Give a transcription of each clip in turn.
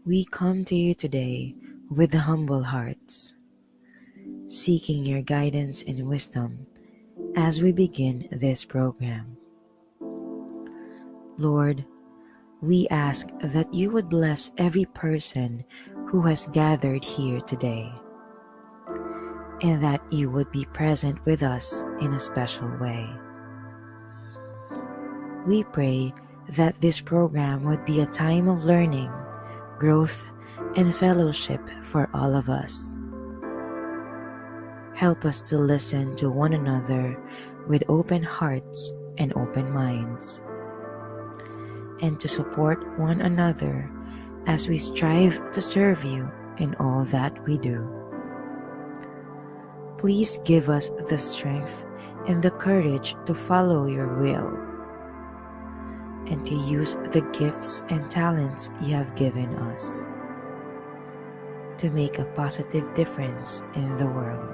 We come to you today with humble hearts, seeking your guidance and wisdom as we begin this program. Lord, we ask that you would bless every person who has gathered here today, and that you would be present with us in a special way. We pray that this program would be a time of learning, growth, and fellowship for all of us. Help us to listen to one another with open hearts and open minds, and to support one another as we strive to serve you in all that we do. Please give us the strength and the courage to follow your will and to use the gifts and talents you have given us to make a positive difference in the world.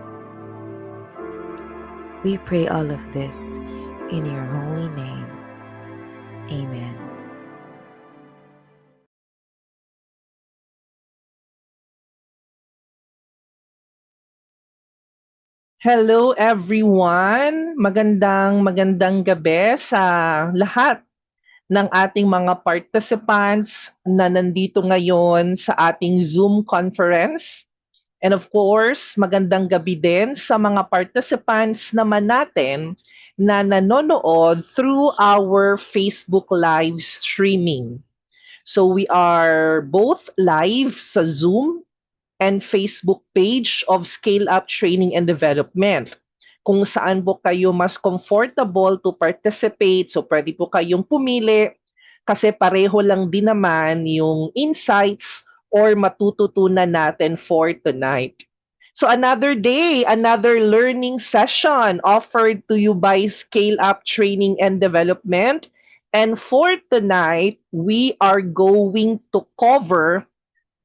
We pray all of this in your holy name. Amen. Hello everyone! Magandang gabi sa lahat ng ating mga participants na nandito ngayon sa ating Zoom conference. And of course, magandang gabi din sa mga participants naman natin na nanonood through our Facebook live streaming. So we are both live sa Zoom and Facebook page of Scale Up Training and Development. Kung saan po kayo mas comfortable to participate, so pwede po kayong pumili kasi pareho lang din naman yung insights or matututunan natin for tonight. So another day, another learning session offered to you by Scale Up Training and Development. And for tonight, we are going to cover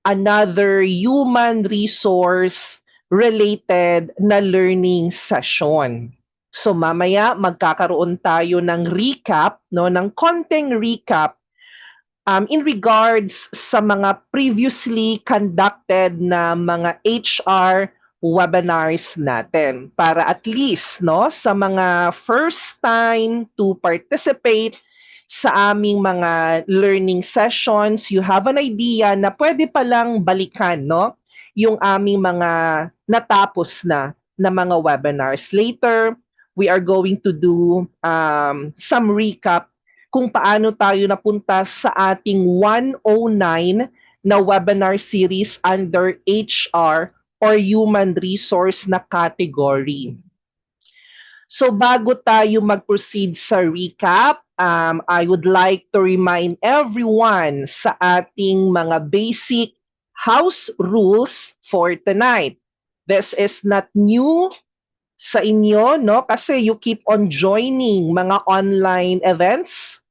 another human resource related na learning session. So mamaya magkakaroon tayo ng recap, ng konting recap in regards sa mga previously conducted na mga HR webinars natin para at least sa mga first time to participate sa aming mga learning sessions, you have an idea na pwede palang balikan yung aming mga natapos na mga webinars. Later, we are going to do some recap kung paano tayo napunta sa ating 109 na webinar series under HR or Human Resource na category. So bago tayo mag-proceed sa recap, I would like to remind everyone sa ating mga basic house rules for tonight. This is not new sa inyo, kasi you keep on joining mga online events,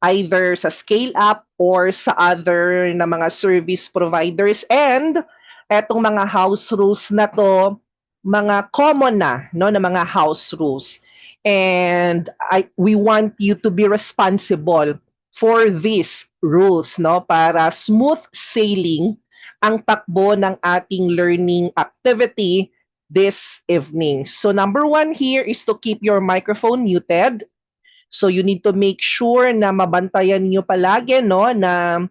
either sa Scale Up or sa other na mga service providers. And etong mga house rules na to, mga common na mga house rules. And we want you to be responsible for these rules para smooth sailing ang takbo ng ating learning activity this evening. So number 1 here is to keep your microphone muted. So you need to make sure na mabantayan nyo palagi na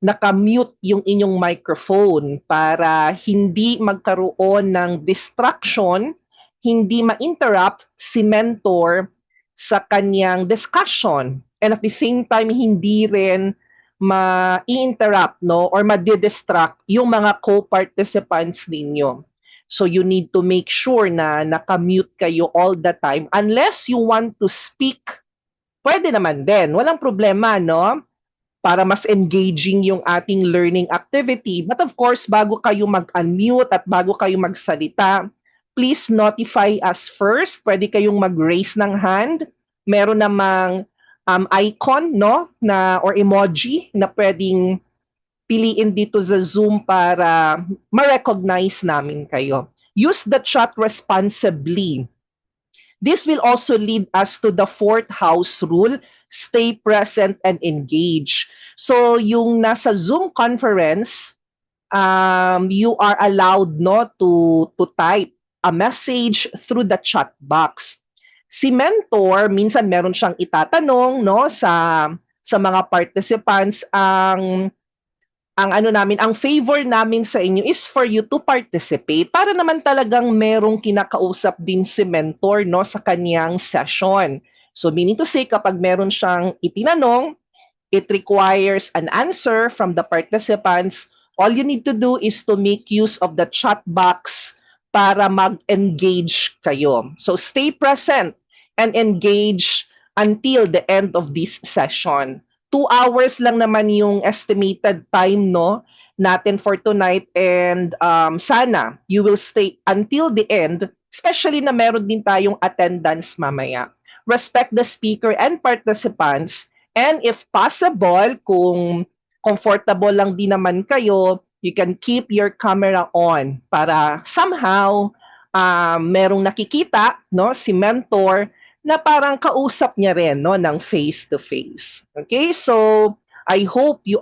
nakamute yung inyong microphone para hindi magkaroon ng distraction, hindi ma-interrupt si mentor sa kanyang discussion. And at the same time, hindi rin ma-interrupt or ma-distract yung mga co-participants ninyo. So you need to make sure na nakamute kayo all the time. Unless you want to speak, pwede naman din. Walang problema, para mas engaging yung ating learning activity. But of course, bago kayo mag-unmute at bago kayo magsalita, please notify us first. Pwede kayong mag-raise ng hand. Meron namang icon or emoji na pwedeng piliin dito sa Zoom para ma-recognize namin kayo. Use the chat responsibly. This will also lead us to the 4th house rule, stay present and engage. So yung nasa Zoom conference, you are allowed no to type a message through the chat box. Si mentor, minsan meron siyang itatanong no sa mga participants. Ang ano namin, ang favor namin sa inyo is for you to participate para naman talagang merong kinakausap din si mentor no sa kaniyang session. So meaning to say, kapag meron siyang itinanong, it requires an answer from the participants. All you need to do is to make use of the chat box para mag-engage kayo. So stay present and engage until the end of this session. 2 hours lang naman yung estimated time no natin for tonight, and sana you will stay until the end, especially na meron din tayong attendance mamaya. Respect the speaker and participants. And if possible, kung comfortable lang din naman kayo, you can keep your camera on para somehow merong nakikita no si mentor na parang kausap niya rin no ng face to face. Okay? So I hope you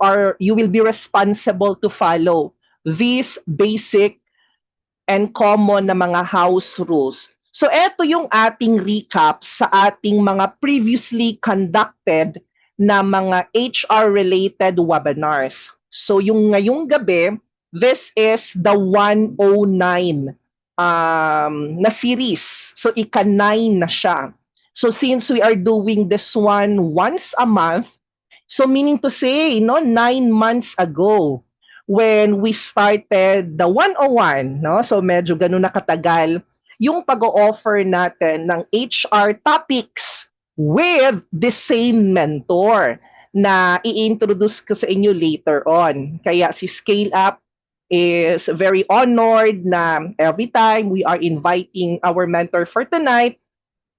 will be responsible to follow these basic and common na mga house rules. So eto yung ating recap sa ating mga previously conducted na mga HR-related webinars. So yung ngayong gabi, this is the 109 na series. So ika-9 na siya. So since we are doing this one once a month, so meaning to say, 9 months ago, when we started the 101, no? So medyo ganun na katagal yung pag-o-offer natin ng HR topics with the same mentor na i-introduce ko sa inyo later on. Kaya si Scale Up is very honored na every time we are inviting our mentor for tonight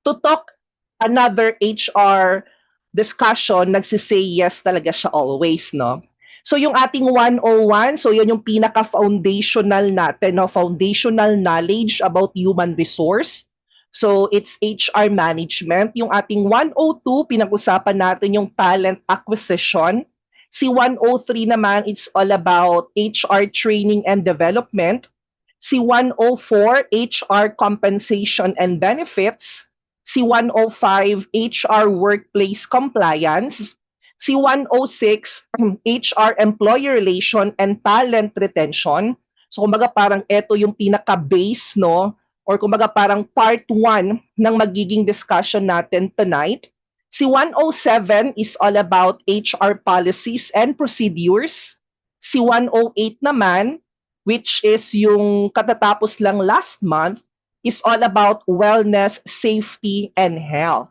to talk another HR discussion, nagsisay yes talaga siya always, no? So yung ating 101, so yun yung pinaka-foundational natin, no? Foundational knowledge about human resource. So it's HR management. Yung ating 102, pinag-usapan natin yung talent acquisition. Si 103 naman, it's all about HR training and development. Si 104, HR compensation and benefits. Si 105, HR workplace compliance. Si 106, HR employee relation and talent retention. So kumbaga parang ito yung pinaka-base, no? Or kumbaga parang part 1 ng magiging discussion natin tonight. Si 107 is all about HR policies and procedures. Si 108 naman, which is yung katatapos lang last month, is all about wellness, safety, and health.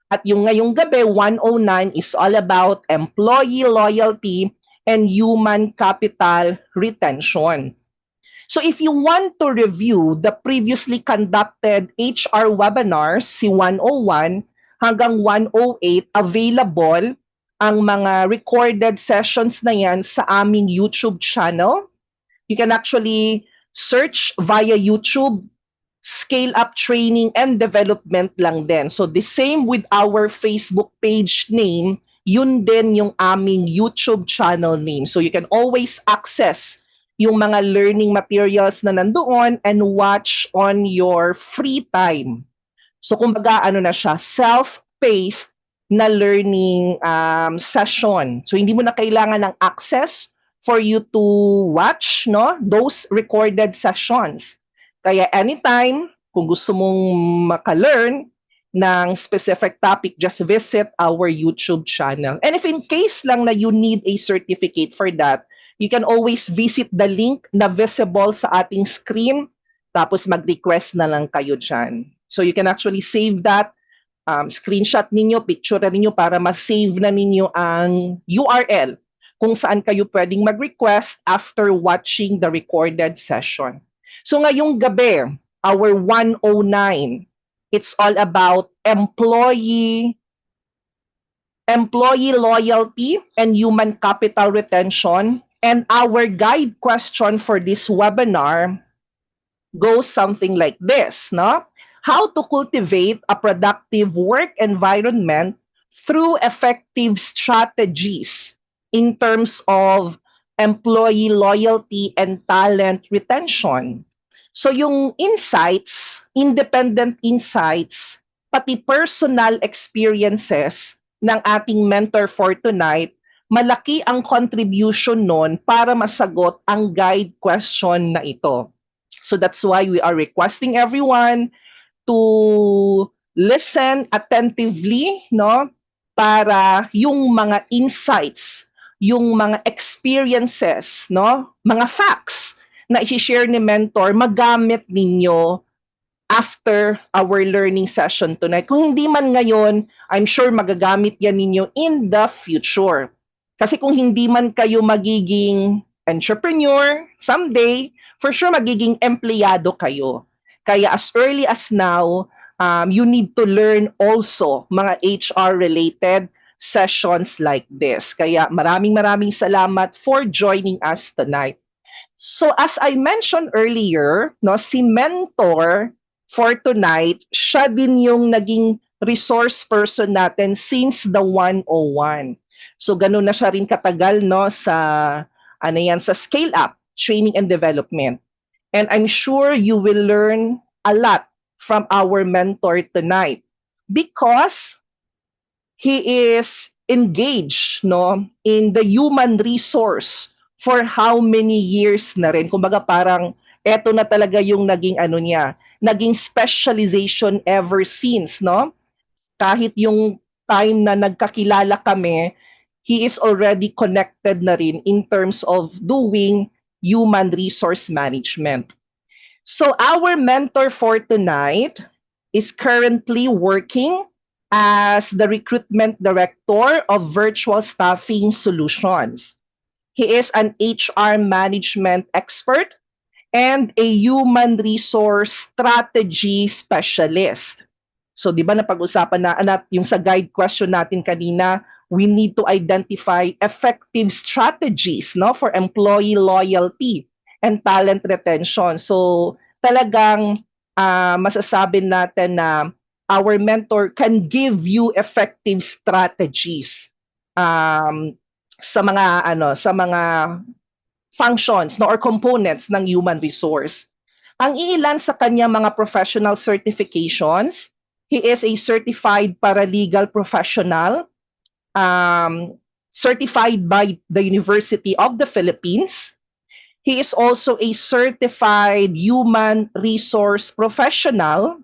At yung ngayong gabi, 109 is all about employee loyalty and human capital retention. So if you want to review the previously conducted HR webinars, si 101 hanggang 108, available ang mga recorded sessions na yan sa aming YouTube channel. You can actually search via YouTube, Scale Up Training and Development lang din. So the same with our Facebook page name, yun din yung aming YouTube channel name. So you can always access yung mga learning materials na nandoon and watch on your free time. So kumbaga ano na siya, self-paced na learning session. So hindi mo na kailangan ng access for you to watch those recorded sessions. Kaya anytime, kung gusto mong maka-learn ng specific topic, just visit our YouTube channel. And if in case lang na you need a certificate for that, you can always visit the link na visible sa ating screen, tapos mag-request na lang kayo dyan. So you can actually save that, screenshot ninyo, picture ninyo para ma-save na ninyo ang URL kung saan kayo pwedeng mag-request after watching the recorded session. So ngayong gabi, our 109, it's all about employee loyalty and human capital retention. And our guide question for this webinar goes something like this, no? How to cultivate a productive work environment through effective strategies in terms of employee loyalty and talent retention. So yung insights, independent insights, pati personal experiences ng ating mentor for tonight, malaki ang contribution nun para masagot ang guide question na ito. So that's why we are requesting everyone to listen attentively, no? Para yung mga insights, yung mga experiences, no? Mga facts na i-share ni mentor, magamit ninyo after our learning session tonight. Kung hindi man ngayon, I'm sure magagamit yan ninyo in the future. Kasi kung hindi man kayo magiging entrepreneur someday, for sure magiging empleyado kayo. Kaya as early as now, you need to learn also mga HR-related sessions like this. Kaya maraming salamat for joining us tonight. So as I mentioned earlier, no, si mentor for tonight, siya din yung naging resource person natin since the 101. So ganun na siya rin katagal no sa sa scale up, training and development. And I'm sure you will learn a lot from our mentor tonight because he is engaged no in the human resource for how many years na rin. Kumbaga parang eto na talaga yung naging naging specialization ever since, no? Kahit yung time na nagkakilala kami, he is already connected na rin in terms of doing human resource management. So our mentor for tonight is currently working as the recruitment director of Virtual Staffing Solutions. He is an HR management expert and a human resource strategy specialist. So 'di ba napag-usapan na yung sa guide question natin kanina, we need to identify effective strategies no for employee loyalty and talent retention. So talagang masasabi natin na our mentor can give you effective strategies sa mga functions no or components ng human resource. Ang iilan sa kanyang mga professional certifications, he is a certified paralegal professional, certified by the University of the Philippines. He is also a certified human resource professional,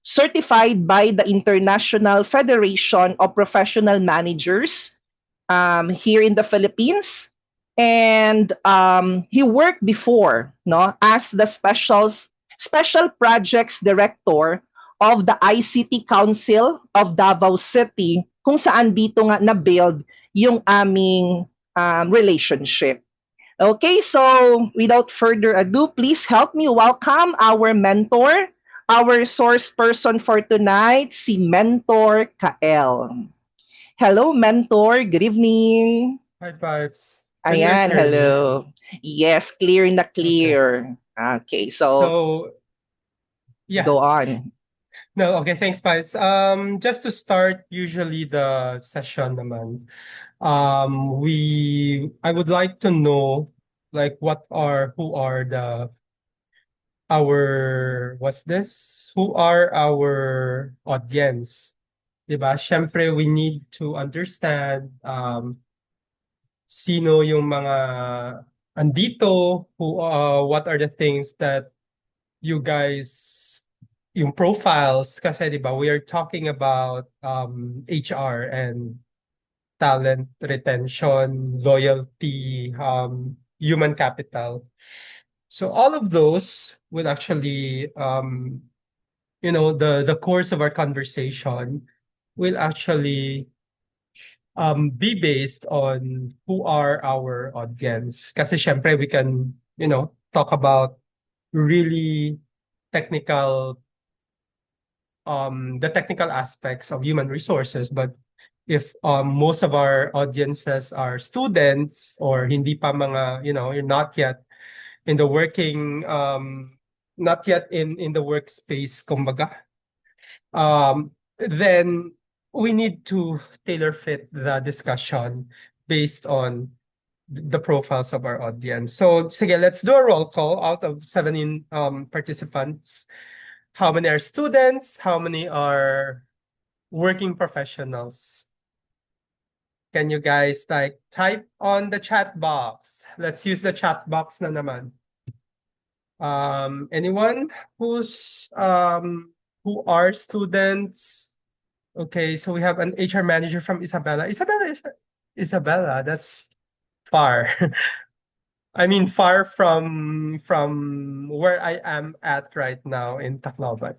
certified by the International Federation of Professional Managers here in the Philippines. And he worked before no, as the special projects director of the ICT Council of Davao City, kung saan dito nga na-build yung aming relationship. Okay, so without further ado, please help me welcome our mentor, our source person for tonight, si Mentor Kael. Hello, Mentor. Good evening. Hi, Pipes. Can you Ayan, guys hear me? hello. Yes, clear na clear. Okay, so So, yeah. go on. No, okay, thanks, Pipes. Just to start, usually the session naman, I would like to know, like, who are our audience? Diba? Syempre, we need to understand, sino yung mga andito, what are the things that you guys, yung profiles, kasi diba, we are talking about HR and talent retention, loyalty, human capital. So all of those will actually, the course of our conversation will actually be based on who are our audience. Kasi syempre we can, talk about really technical, the technical aspects of human resources. But if most of our audiences are students or hindi pa mga, you're not yet in the working, not yet in the workspace, kumbaga, then we need to tailor fit the discussion based on the profiles of our audience. So, sige, let's do a roll call. Out of 17 participants, how many are students? How many are working professionals? Can you guys like type on the chat box? Let's use the chat box na naman. Anyone who are students? Okay, so we have an HR manager from Isabela. Isabela, that's far. I mean, far from where I am at right now in Tacloban.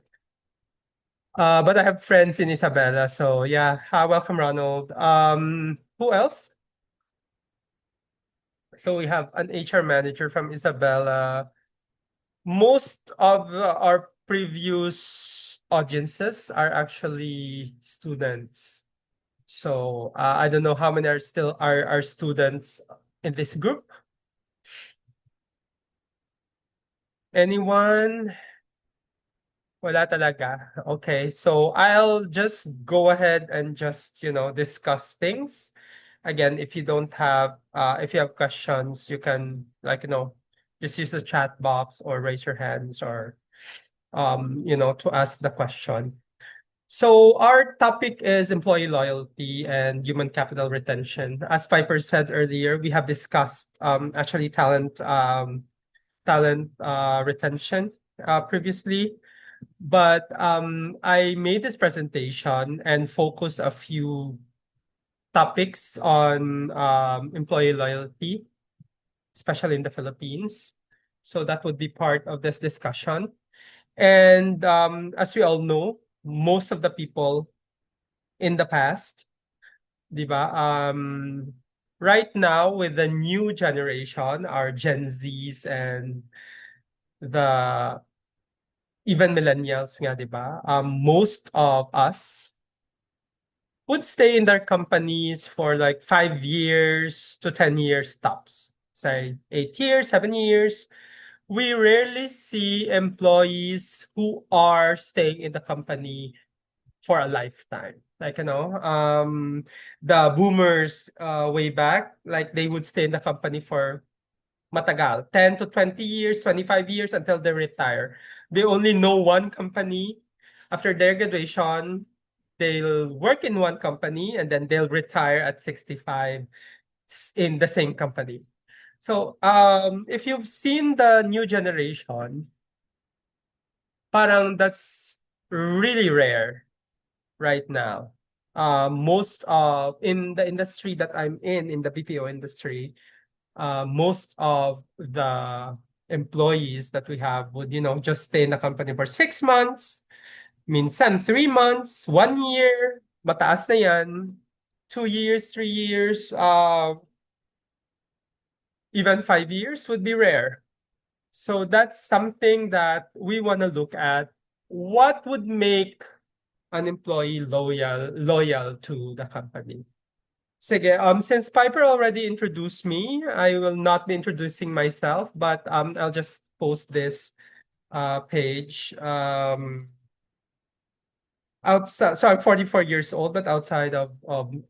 But I have friends in Isabela, so yeah. Welcome, Ronald. Who else? So we have an HR manager from Isabela. Most of our previous audiences are actually students. So I don't know how many are still are students in this group. Anyone? Wala talaga. Okay, so I'll just go ahead and just, discuss things. Again, if you don't have, if you have questions, you can just use the chat box or raise your hands or, to ask the question. So our topic is employee loyalty and human capital retention. As Piper said earlier, we have discussed actually talent retention previously. But I made this presentation and focused a few topics on employee loyalty, especially in the Philippines. So that would be part of this discussion. And as we all know, most of the people in the past, di ba, right now with the new generation, our Gen Zs and the even millennials nga, di ba? Most of us would stay in their companies for like 5 years to 10 years tops. Say 8 years, 7 years. We rarely see employees who are staying in the company for a lifetime. Like, the boomers way back, like they would stay in the company for matagal, 10 to 20 years, 25 years until they retire. They only know one company. After their graduation, they'll work in one company and then they'll retire at 65 in the same company. So, if you've seen the new generation, parang that's really rare right now. Most of in the industry that I'm in the BPO industry, most of the employees that we have would, just stay in the company for 6 months, minsan 3 months, 1 year, mataas na yan, 2 years, 3 years, even 5 years would be rare. So that's something that we want to look at. What would make an employee loyal to the company? Sige, since Piper already introduced me, I will not be introducing myself, but I'll just post this page. Outside, so I'm 44 years old, but outside of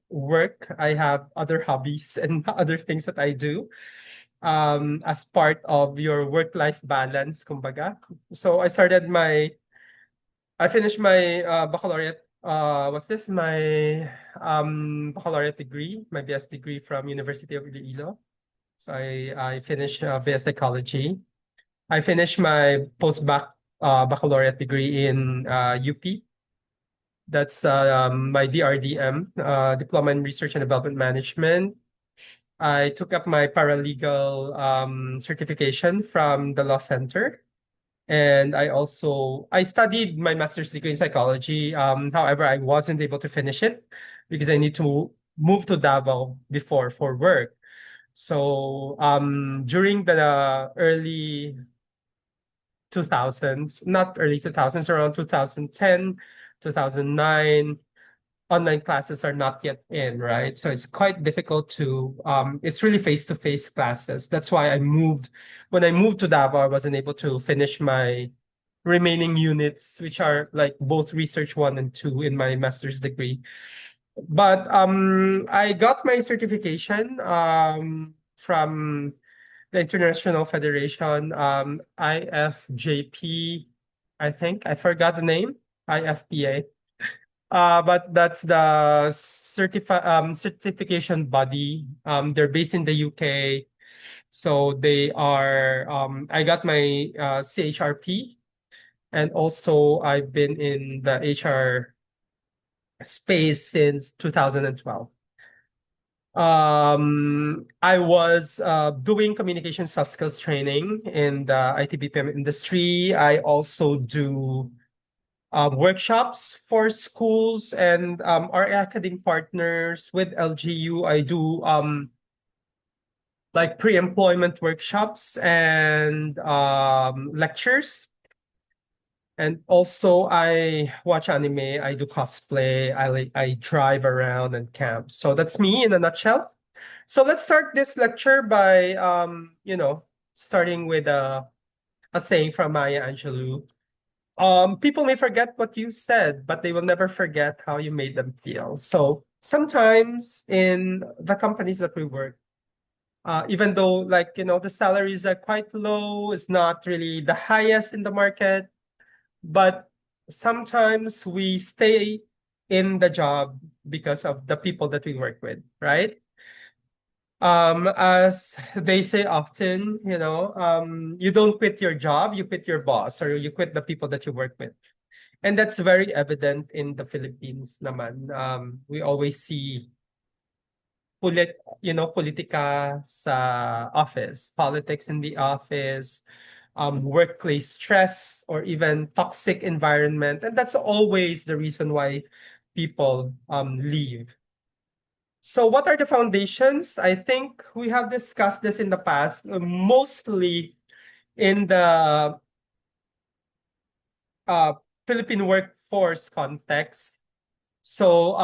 work, I have other hobbies and other things that I do as part of your work-life balance, kumbaga. So I finished my baccalaureate. What's this? My baccalaureate degree, my BS degree from University of Iloilo. So I finished BS psychology. I finished my baccalaureate degree in UP. That's my DRDM, Diploma in Research and Development Management. I took up my paralegal certification from the Law Center. And I studied my master's degree in psychology. However, I wasn't able to finish it because I need to move to Davao before for work. So during the early 2000s, not early 2000s, around 2010, 2009, online classes are not yet in, right? So it's quite difficult it's really face-to-face classes. That's why when I moved to Davao, I wasn't able to finish my remaining units, which are like both research 1 and 2 in my master's degree. But I got my certification from the International Federation, IFJP, I think. I forgot the name, IFPA. But that's the certification body. They're based in the UK. So they are, I got my CHRP, and also I've been in the HR space since 2012. I was doing communication soft skills training in the IT/BPM industry. I also do workshops for schools and our academic partners with LGU. I do like pre-employment workshops and lectures. And also I watch anime, I do cosplay, I drive around and camp. So that's me in a nutshell. So let's start this lecture by starting with a saying from Maya Angelou. People may forget what you said, but they will never forget how you made them feel. So sometimes in the companies that we work, even though the salaries are quite low, it's not really the highest in the market, but sometimes we stay in the job because of the people that we work with, right? As they say often, you don't quit your job, you quit your boss, or you quit the people that you work with. And that's very evident in the Philippines naman. We always see politika sa office, politics in the office, workplace stress, or even toxic environment. And that's always the reason why people leave. So what are the foundations? I think we have discussed this in the past, mostly in the Philippine workforce context. So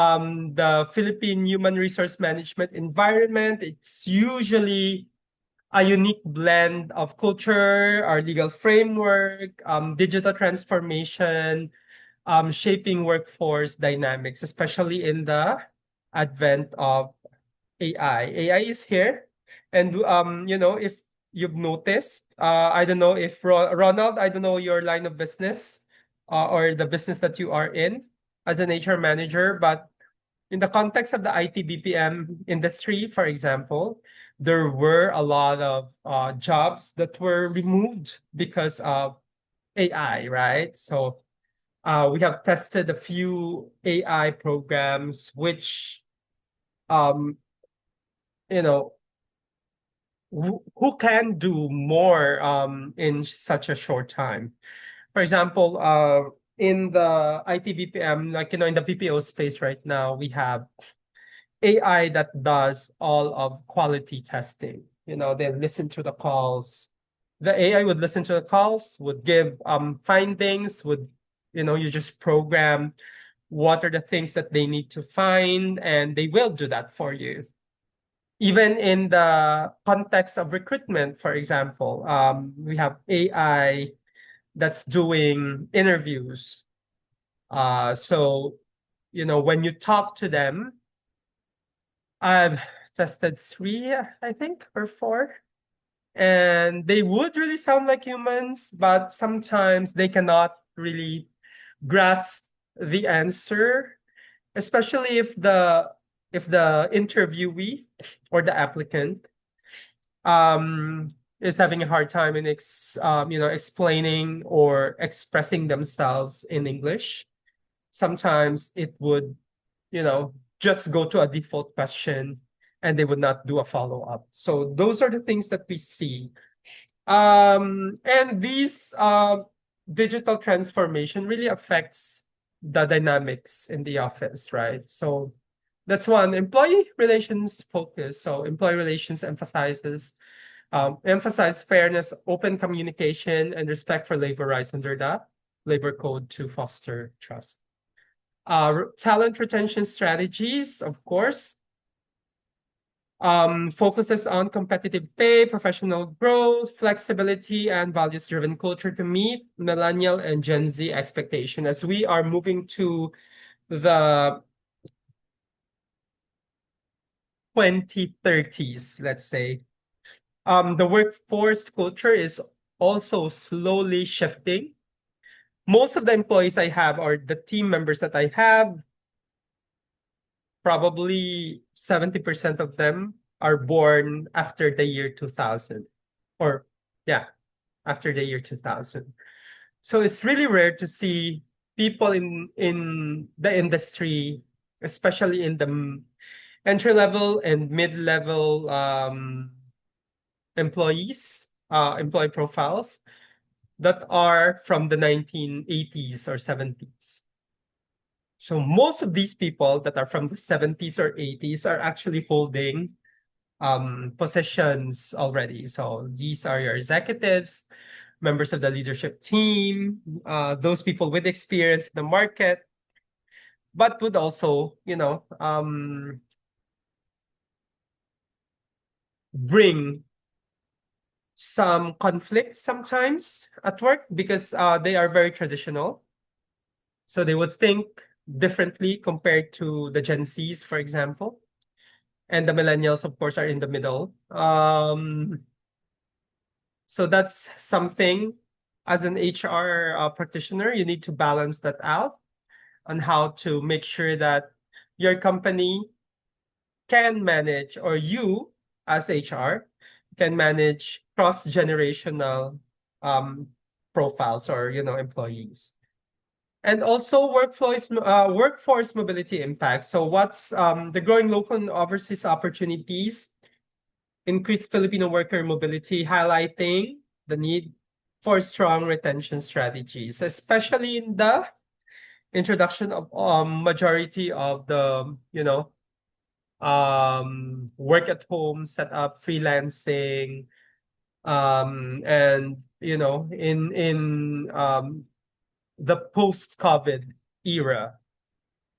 the Philippine human resource management environment, it's usually a unique blend of culture, our legal framework, digital transformation, shaping workforce dynamics, especially in the advent of AI. AI is here. And if you've noticed, I don't know if Ronald, I don't know your line of business or the business that you are in as an HR manager, but in the context of the IT BPM industry, for example, there were a lot of jobs that were removed because of AI, right? So we have tested a few AI programs which um, you know who can do more in such a short time. For example, in the IT BPM, in the BPO space right now, we have AI that does all of quality testing. They listen to the calls. The AI would listen to the calls, would give findings, you just program what are the things that they need to find, and they will do that for you. Even in the context of recruitment, for example, we have AI that's doing interviews. So, when you talk to them, I've tested 3, I think, or 4, and they would really sound like humans, but sometimes they cannot really grasp the answer, especially if the interviewee or the applicant is having a hard time in explaining or expressing themselves in English. Sometimes it would just go to a default question and they would not do a follow-up. So those are the things that we see. And these digital transformation really affects the dynamics in the office, right? So that's one. Employee relations focus. So employee relations emphasize fairness, open communication, and respect for labor rights under the labor code to foster trust. Talent retention strategies, of course, focuses on competitive pay, professional growth, flexibility, and values-driven culture to meet millennial and Gen Z expectation as we are moving to the 2030s, let's say. the workforce culture is also slowly shifting. Most of the employees I have, or the team members that I have, probably 70% of them are born after the year 2000. Or, yeah, after the year 2000. So it's really rare to see people in the industry, especially in the entry level and mid level employee profiles that are from the 1980s or 70s. So most of these people that are from the 70s or 80s are actually holding positions already. So these are your executives, members of the leadership team, those people with experience in the market, but would also, bring some conflict sometimes at work because they are very traditional. So they would think differently compared to the Gen Zs, for example. And the millennials, of course, are in the middle. So that's something as an HR practitioner, you need to balance that out on how to make sure that your company can manage, or you as HR can manage cross-generational um, profiles or employees. And also workforce mobility impact. So what's the growing local and overseas opportunities, increased Filipino worker mobility, highlighting the need for strong retention strategies, especially in the introduction of majority of the work at home setup, freelancing, and in the post-COVID era,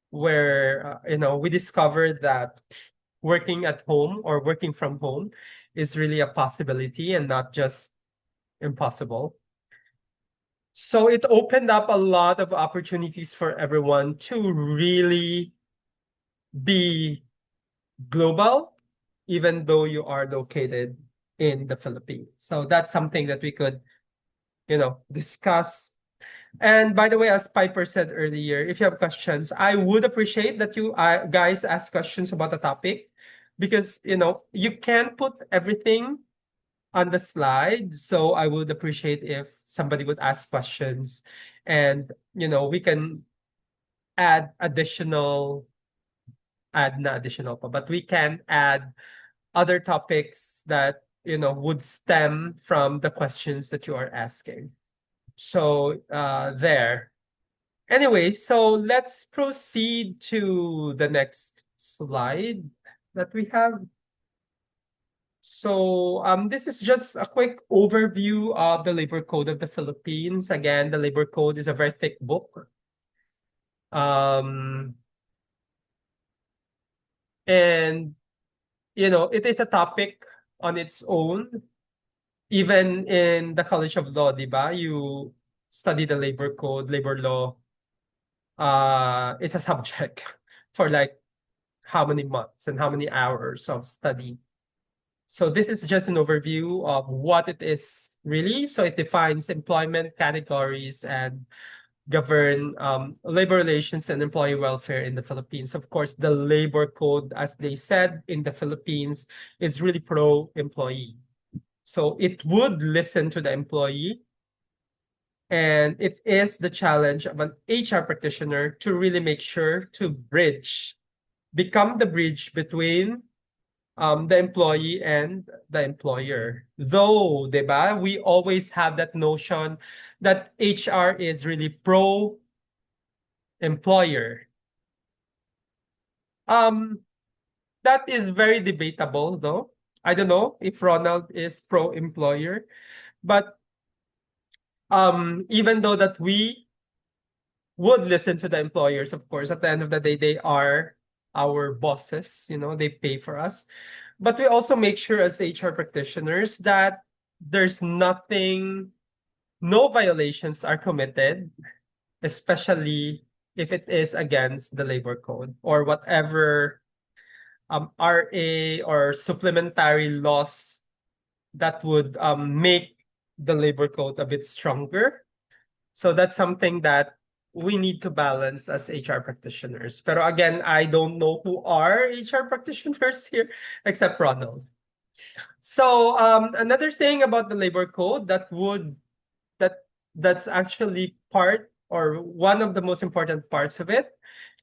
where we discovered that working at home or working from home is really a possibility and not just impossible. So it opened up a lot of opportunities for everyone to really be global, even though you are located in the Philippines. So that's something that we could, discuss. And by the way, as Piper said earlier, if you have questions, I would appreciate that you guys ask questions about the topic, because you can't put everything on the slide. So I would appreciate if somebody would ask questions, and we can add additional, add not additional pa, but we can add other topics that would stem from the questions that you are asking. So there. Anyway, so let's proceed to the next slide that we have. So this is just a quick overview of the Labor Code of the Philippines. Again, the Labor Code is a very thick book. And it is a topic on its own. Even in the College of Law, di ba? You study the labor code, labor law. It's a subject for like how many months and how many hours of study. So this is just an overview of what it is really. So it defines employment categories and govern labor relations and employee welfare in the Philippines. Of course, the labor code, as they said, in the Philippines is really pro-employee. So it would listen to the employee. And it is the challenge of an HR practitioner to really make sure to become the bridge between the employee and the employer. Though, diba, we always have that notion that HR is really pro-employer. That is very debatable, though. I don't know if Ronald is pro-employer, but even though that we would listen to the employers, of course, at the end of the day, they are our bosses, they pay for us. But we also make sure as HR practitioners that there's nothing, no violations are committed, especially if it is against the labor code or whatever RA or supplementary laws that would make the labor code a bit stronger. So that's something that we need to balance as HR practitioners. Pero again, I don't know who are HR practitioners here except Ronald. So another thing about the labor code that's actually part or one of the most important parts of it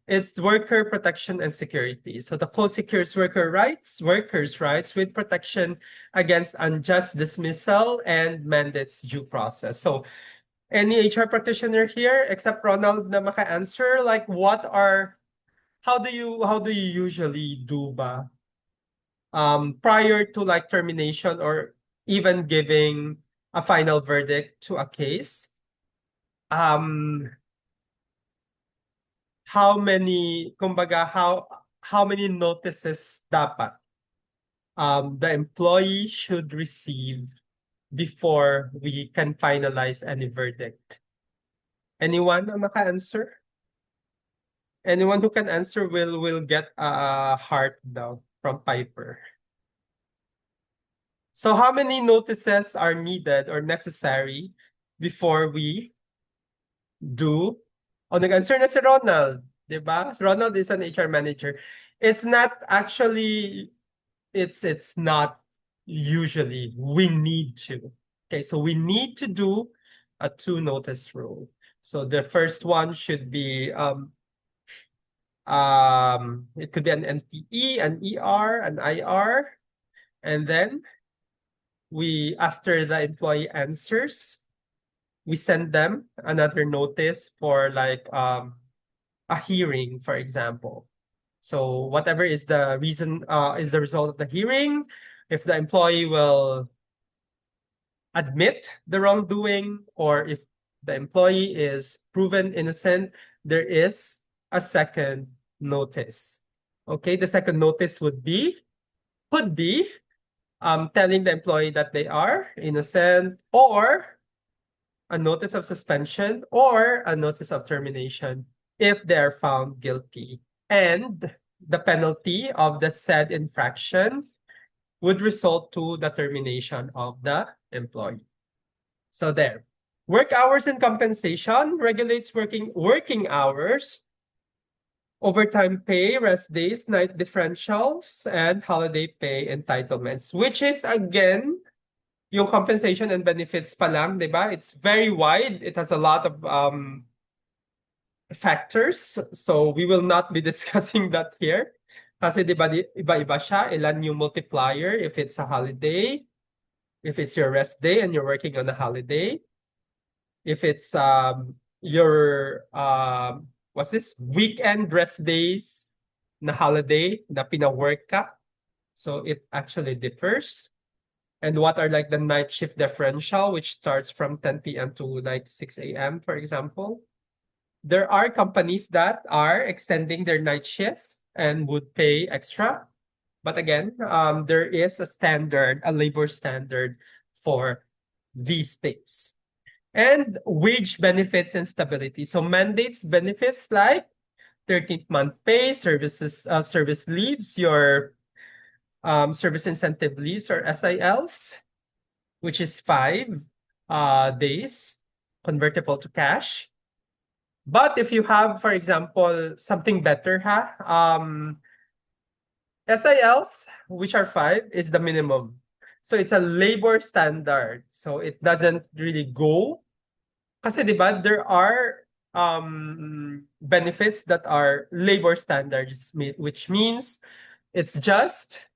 is worker protection and security. So the code secures workers' rights with protection against unjust dismissal and mandates due process. So any HR practitioner here except Ronald na maka-answer, like how do you usually do ba prior to like termination or even giving a final verdict to a case? How many kumbaga how many notices dapat the employee should receive before we can finalize any verdict? Anyone na maka-answer? Anyone who can answer will get a heart daw from Piper. So how many notices are needed or necessary before we do? Oh, nag-answer na si Ronald, di ba? Ronald is an HR manager. It's not actually, it's not usually. We need to. Okay, so we need to do a 2-notice rule. So the first one should be it could be an NTE, an ER, an IR, and then after the employee answers, we send them another notice for like a hearing, for example. So whatever is the reason is the result of the hearing, if the employee will admit the wrongdoing or if the employee is proven innocent, there is a second notice. Okay, the second notice could be telling the employee that they are innocent, or a notice of suspension or a notice of termination if they are found guilty. And the penalty of the said infraction would result to the termination of the employee. So there. Work hours and compensation regulates working hours, overtime pay, rest days, night differentials, and holiday pay entitlements, which is again yung compensation and benefits pa lang, di ba? It's very wide. It has a lot of factors. So we will not be discussing that here. Kasi di ba iba-iba siya, ilan yung multiplier if it's a holiday, if it's your rest day and you're working on a holiday, if it's your what's this weekend rest days na holiday na pina-work ka. So it actually differs. And what are like the night shift differential, which starts from 10 p.m. to like 6 a.m., for example. There are companies that are extending their night shift and would pay extra. But again, there is a labor standard for these things. And wage benefits and stability. So mandates benefits like 13th month pay, service leaves, your service incentive leaves or SILs, which is 5 days convertible to cash. But if you have, for example, something better, SILs, which are 5, is the minimum. So it's a labor standard. So it doesn't really go. Kasi diba, there are benefits that are labor standards, which means it's just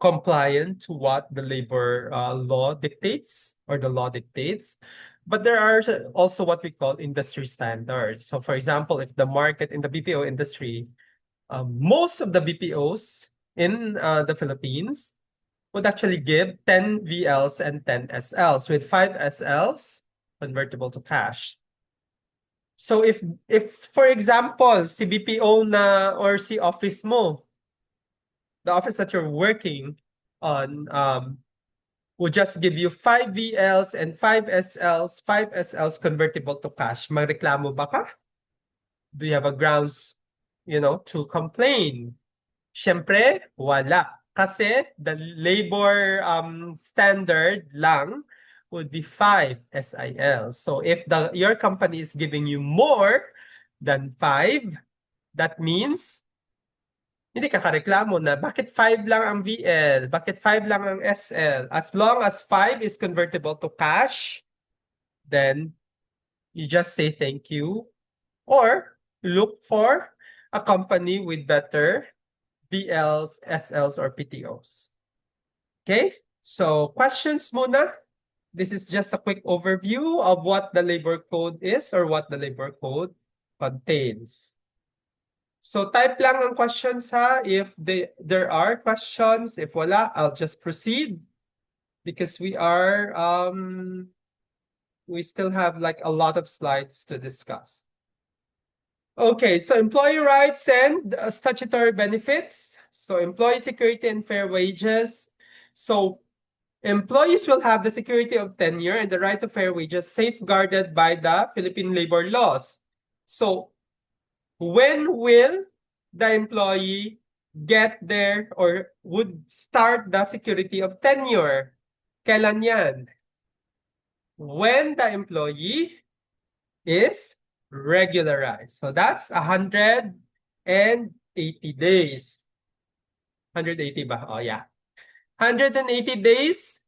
compliant to what the labor law dictates or the law dictates. But there are also what we call industry standards. So for example, if the market in the BPO industry, most of the BPOs in the Philippines would actually give 10 VLs and 10 SLs, with 5 SLs convertible to cash. So if for example, si BPO na or si office mo, the office that you're working on would just give you 5 VLs and 5 SLs, 5 SLs convertible to cash, magreklamo ba ka? Do you have a grounds, to complain? Siyempre, wala. Kasi the labor standard lang would be 5 SIL. So if your company is giving you more than 5, that means hindi ka kareklamo na bakit 5 lang ang VL, bakit 5 lang ang SL. As long as 5 is convertible to cash, then you just say thank you or look for a company with better VLs, SLs, or PTOs. Okay? So, questions muna. This is just a quick overview of what the labor code is or what the labor code contains. So, type lang ang questions ha. If there are questions, if wala, I'll just proceed because we still have like a lot of slides to discuss. Okay, so employee rights and statutory benefits. So employee security and fair wages. So employees will have the security of tenure and the right to fair wages safeguarded by the Philippine labor laws. So when will the employee get there or would start the security of tenure? Kailan yan? When the employee is regularized. So that's 180 days. 180 ba? Oh, yeah. 180 days,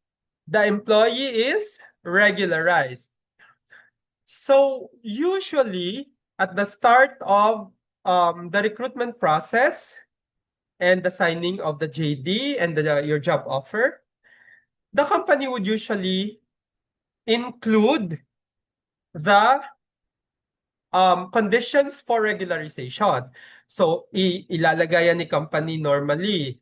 the employee is regularized. So usually, at the start of the recruitment process and the signing of the JD and your job offer, the company would usually include the conditions for regularization. So, ilalagay yan ni company normally.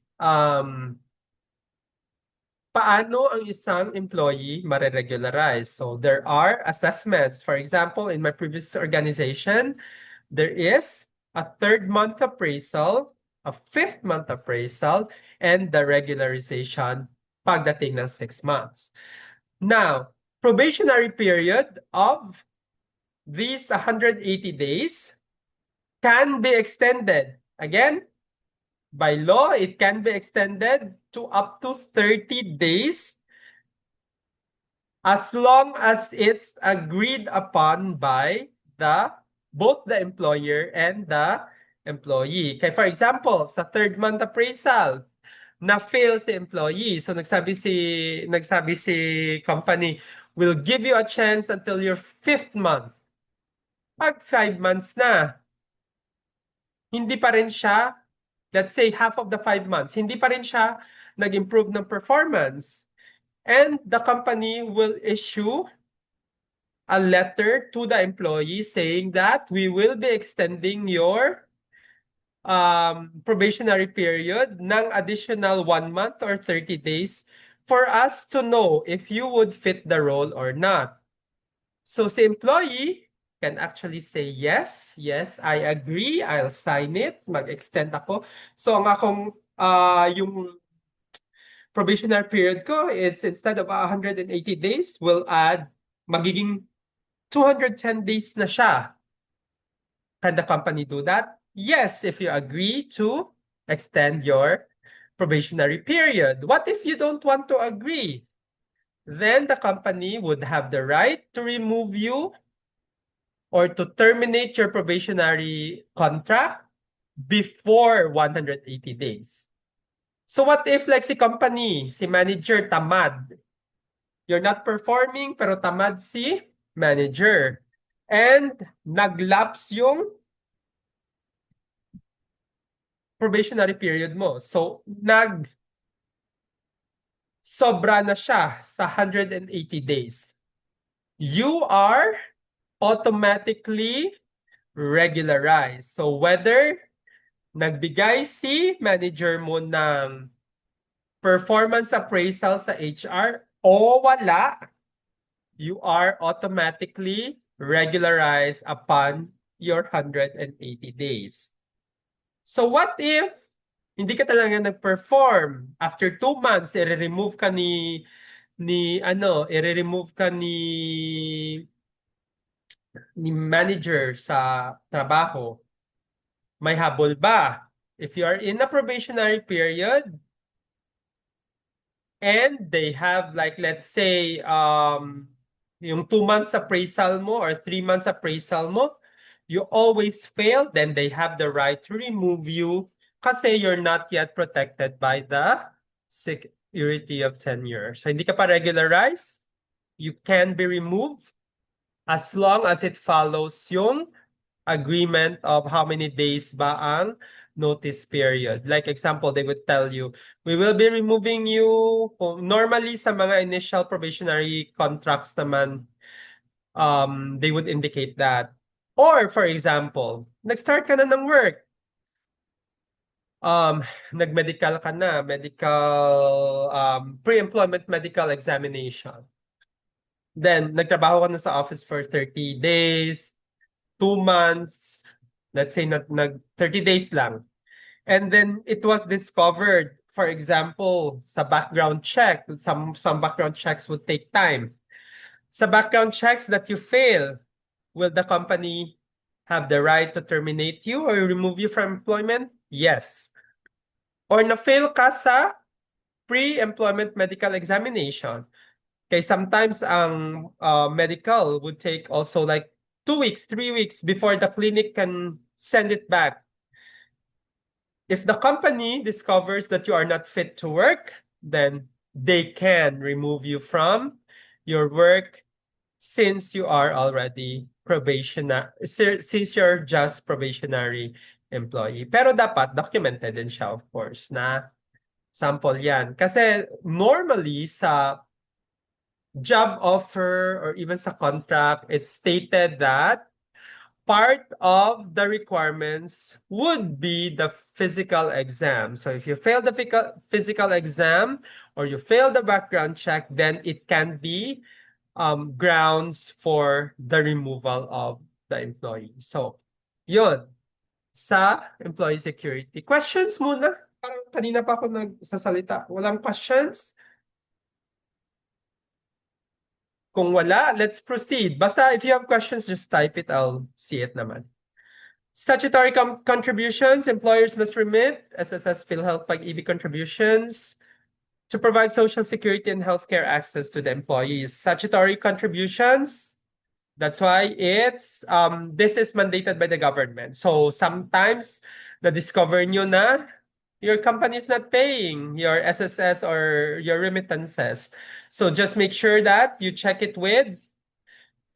Paano ang isang employee mare-regularize? So, there are assessments. For example, in my previous organization, there is a 3rd-month appraisal, a 5th-month appraisal, and the regularization pagdating ng 6 months. Now, probationary period of these 180 days can be extended. Again, by law, it can be extended to up to 30 days as long as it's agreed upon by both the employer and the employee. Okay, for example, sa 3rd-month appraisal, na-fail si employee. So nagsabi si company, we'll give you a chance until your 5th month. Pag 5 months na, hindi pa rin siya, let's say half of the 5 months, hindi pa rin siya nag-improve ng performance. And the company will issue a letter to the employee saying that we will be extending your probationary period ng additional 1 month or 30 days for us to know if you would fit the role or not. So si employee can actually say, yes, I agree, I'll sign it, mag-extend ako. So ang akong, yung probationary period ko is instead of 180 days, we'll add, magiging 210 days na siya. Can the company do that? Yes, if you agree to extend your probationary period. What if you don't want to agree? Then the company would have the right to remove you or to terminate your probationary contract before 180 days. So what if like si company, si manager tamad? You're not performing pero tamad si manager. And naglapse yung probationary period mo. So sobra na siya sa 180 days. You are automatically regularized. So whether nagbigay si manager mo ng performance appraisal sa HR o wala, you are automatically regularized upon your 180 days. So what if hindi ka talaga nag-perform? After 2 months, i-remove ka ni manager sa trabaho. May habol ba? If you are in a probationary period, and they have like, let's say, yung 2 months appraisal mo or 3 months appraisal mo, you always fail, then they have the right to remove you kasi you're not yet protected by the security of tenure. So hindi ka pa regularized, you can be removed as long as it follows yung agreement of how many days ba ang notice period. Like example, they would tell you, we will be removing you. Normally sa mga initial probationary contracts naman, they would indicate that. Or for example, nag-start ka na ng work. Nag-medical ka na, pre-employment medical examination. Then, nagtrabaho ka na sa office for 30 days, 2 months, let's say 30 days lang. And then it was discovered, for example, sa background check, some background checks would take time. Sa background checks that you fail, will the company have the right to terminate you or remove you from employment? Yes. Or na-fail ka sa pre-employment medical examination. Okay, sometimes ang medical would take also like 2 weeks, 3 weeks before the clinic can send it back. If the company discovers that you are not fit to work, then they can remove you from your work since you are already since you're just probationary employee. Pero dapat documented din siya, of course, na sample yan. Kasi normally sa job offer or even sa contract, it's stated that part of the requirements would be the physical exam. So if you fail the physical exam or you fail the background check, then it can be grounds for the removal of the employee. So, yun. Sa employee security. Questions muna? Parang kanina pa ako nagsasalita. Walang questions? Kung wala, let's proceed. Basta if you have questions, just type it. I'll see it naman. Statutory contributions. Employers must remit SSS, PhilHealth, Pag-ibig contributions to provide social security and healthcare access to the employees. Statutory contributions. That's why it's this is mandated by the government. So sometimes na-discover nyo na your company is not paying your SSS or your remittances. So just make sure that you check it with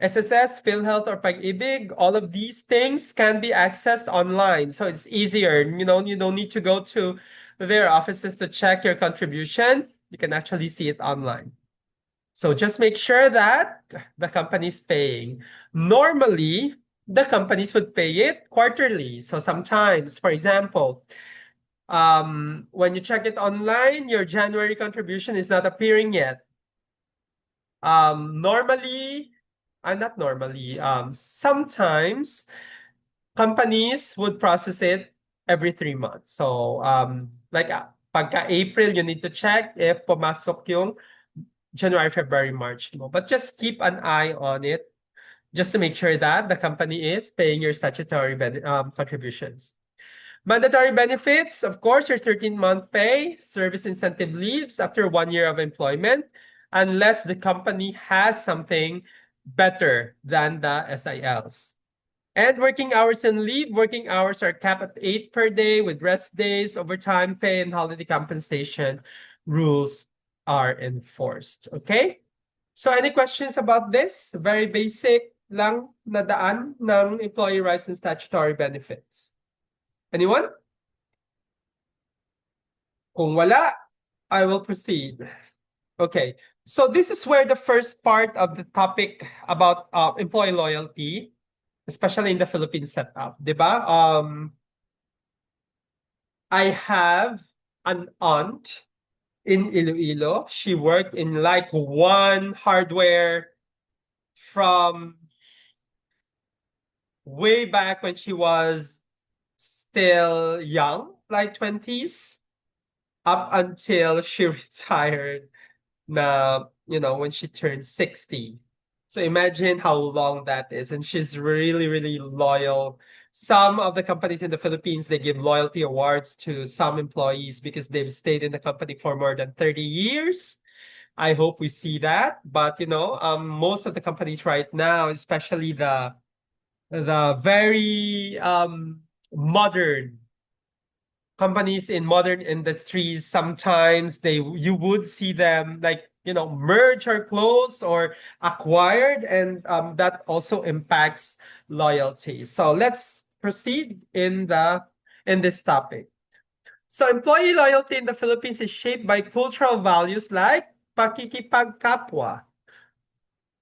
SSS, PhilHealth, or Pag-ibig. All of these things can be accessed online. So it's easier. You don't need to go to their offices to check your contribution. You can actually see it online. So just make sure that the company is paying. Normally, the companies would pay it quarterly. So sometimes, for example, when you check it online, your January contribution is not appearing yet. Not normally, sometimes companies would process it every 3 months. So, like pagka April, you need to check if pumasok yung January, February, March mo. But just keep an eye on it just to make sure that the company is paying your statutory contributions. Mandatory benefits, of course, your 13-month pay, service incentive leaves after 1 year of employment, unless the company has something better than the SILs. And working hours and leave. Working hours are capped at 8 per day with rest days, overtime pay, and holiday compensation rules are enforced. Okay? So any questions about this? Very basic lang na daan ng employee rights and statutory benefits. Anyone? Kung wala, I will proceed. Okay. So this is where the first part of the topic about employee loyalty, especially in the Philippine setup, diba? I have an aunt in Iloilo. She worked in like one hardware from way back when she was still young, like 20s, up until she retired na, when she turned 60. So imagine how long that is. And she's really, really loyal Some of the companies in the Philippines, they give loyalty awards to some employees because they've stayed in the company for more than 30 years. I hope we see that. But most of the companies right now, especially the very modern companies in modern industries, sometimes you would see them like merge or close or acquired, and that also impacts loyalty. So let's proceed in this topic. So employee loyalty in the Philippines is shaped by cultural values like pakikipagkapwa,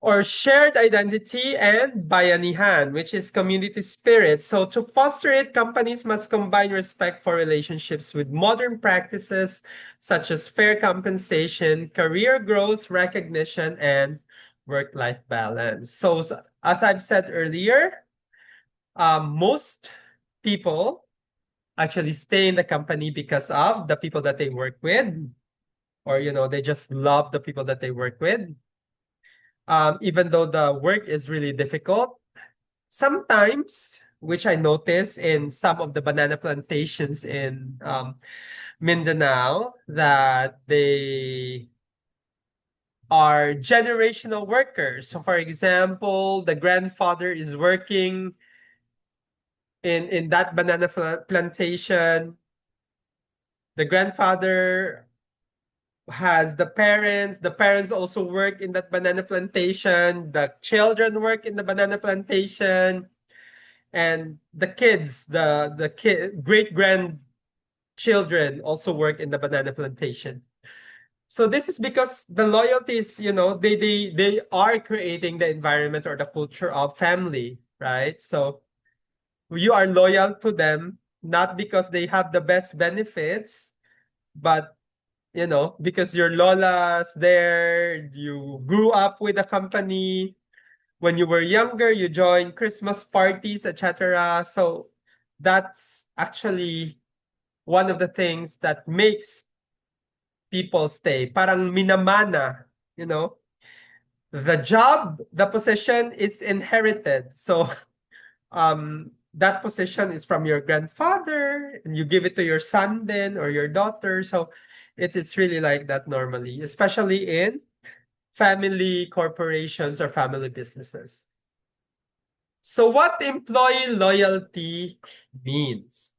or shared identity, and bayanihan, which is community spirit. So to foster it, companies must combine respect for relationships with modern practices such as fair compensation, career growth, recognition, and work-life balance. So as I've said earlier, most people actually stay in the company because of the people that they work with, or they just love the people that they work with. Even though the work is really difficult, sometimes, which I notice in some of the banana plantations in Mindanao, that they are generational workers. So, for example, the grandfather is working in that banana plantation. The grandfather has the parents also work in that banana plantation, the children work in the banana plantation, and the kids, the kid great grandchildren also work in the banana plantation. So this is because the loyalties, they are creating the environment or the culture of family, right? So you are loyal to them not because they have the best benefits, but because your lola's there, you grew up with the company. When you were younger, you joined Christmas parties, etc. So that's actually one of the things that makes people stay. Parang minamana, you know. The job, the position is inherited. So that position is from your grandfather, and you give it to your son then or your daughter. So it's really like that normally, especially in family corporations or family businesses. So what employee loyalty means?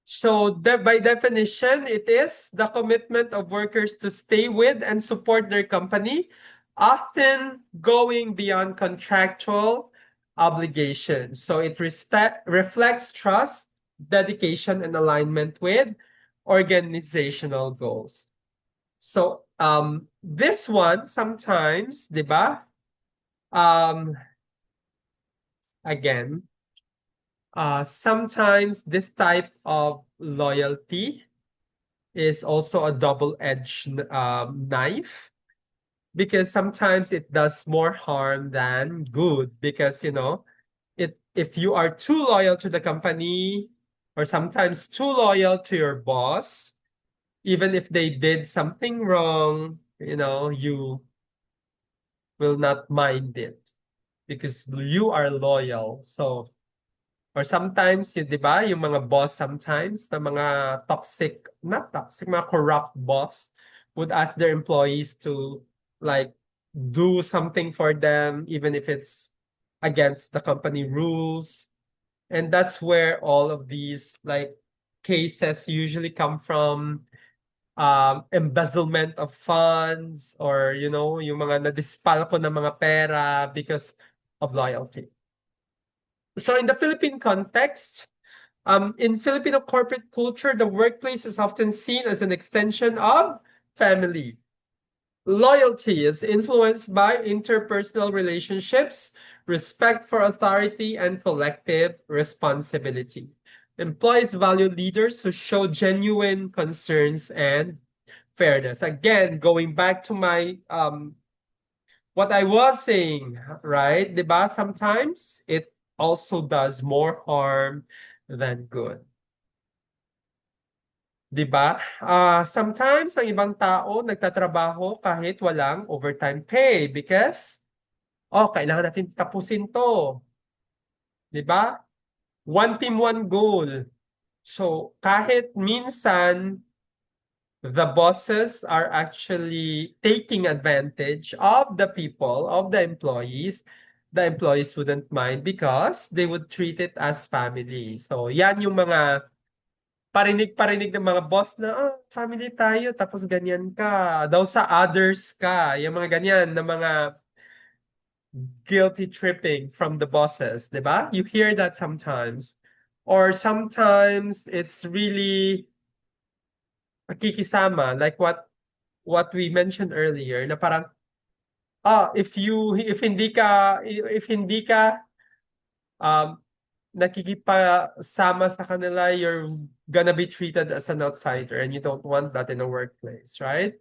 So by definition, it is the commitment of workers to stay with and support their company, often going beyond contractual obligations. So it reflects trust, dedication, and alignment with organizational goals. So this one sometimes, 'di ba? Again, sometimes this type of loyalty is also a double-edged knife, because sometimes it does more harm than good, because if you are too loyal to the company, or sometimes too loyal to your boss, even if they did something wrong, you will not mind it because you are loyal. So, or sometimes, di ba, yung mga boss sometimes, na mga not toxic, mga corrupt boss would ask their employees to like do something for them, even if it's against the company rules. And that's where all of these like cases usually come from. Embezzlement of funds, or yung mga nadispalko ng mga pera because of loyalty. So in the Philippine context, in Filipino corporate culture, the workplace is often seen as an extension of family. Loyalty is influenced by interpersonal relationships, respect for authority, and collective responsibility. Employees value leaders who show genuine concerns and fairness. Again, going back to my what I was saying, right? Diba? Sometimes it also does more harm than good. Diba? Sometimes ang ibang tao nagtatrabaho kahit walang overtime pay because kailangan natin tapusin to. Diba? One team, one goal. So kahit minsan the bosses are actually taking advantage of the people, of the employees wouldn't mind because they would treat it as family. So yan yung mga parinig-parinig ng mga boss na, family tayo, tapos ganyan ka. Daw sa others ka. Yung mga ganyan na mga guilty tripping from the bosses, di ba? You hear that sometimes. Or sometimes it's really pakikisama, like what we mentioned earlier, na parang, if hindi ka um nakikipasama sa kanila, you're gonna be treated as an outsider, and you don't want that in a workplace, right?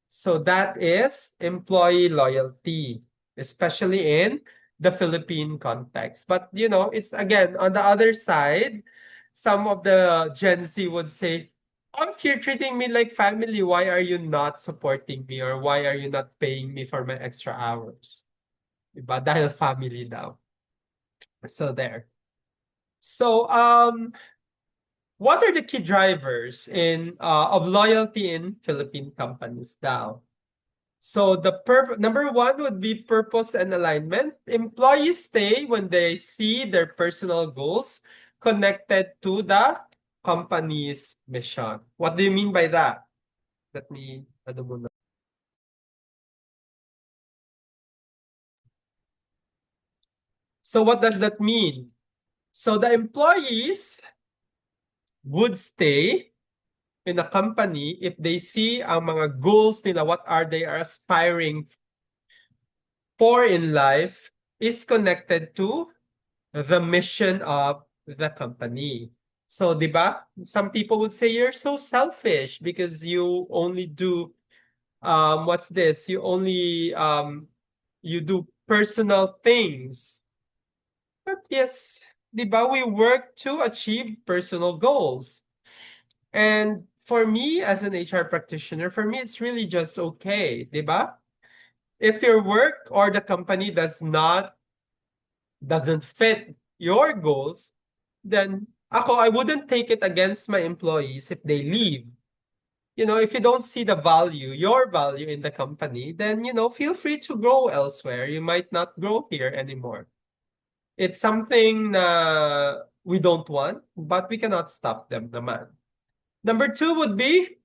So that is employee loyalty, especially in the Philippine context. But it's again on the other side, some of the Gen Z would say, if you're treating me like family, why are you not supporting me, or why are you not paying me for my extra hours? Diba? Dahil family daw. So there. So what are the key drivers of loyalty in Philippine companies now? So the number one would be purpose and alignment. Employees stay when they see their personal goals connected to the company's mission. What do you mean by that? Let me, ano muna. So what does that mean? So the employees would stay in a company if they see ang mga goals nila, what are they are aspiring for in life, is connected to the mission of the company. So, di ba? Some people would say you're so selfish because you only do what's this? You do personal things. But yes, di ba, we work to achieve personal goals. And for me as an HR practitioner, for me it's really just okay, di ba? If your work or the company doesn't fit your goals, then I wouldn't take it against my employees if they leave. If you don't see your value in the company, then, feel free to grow elsewhere. You might not grow here anymore. It's something we don't want, but we cannot stop them naman. Number two would be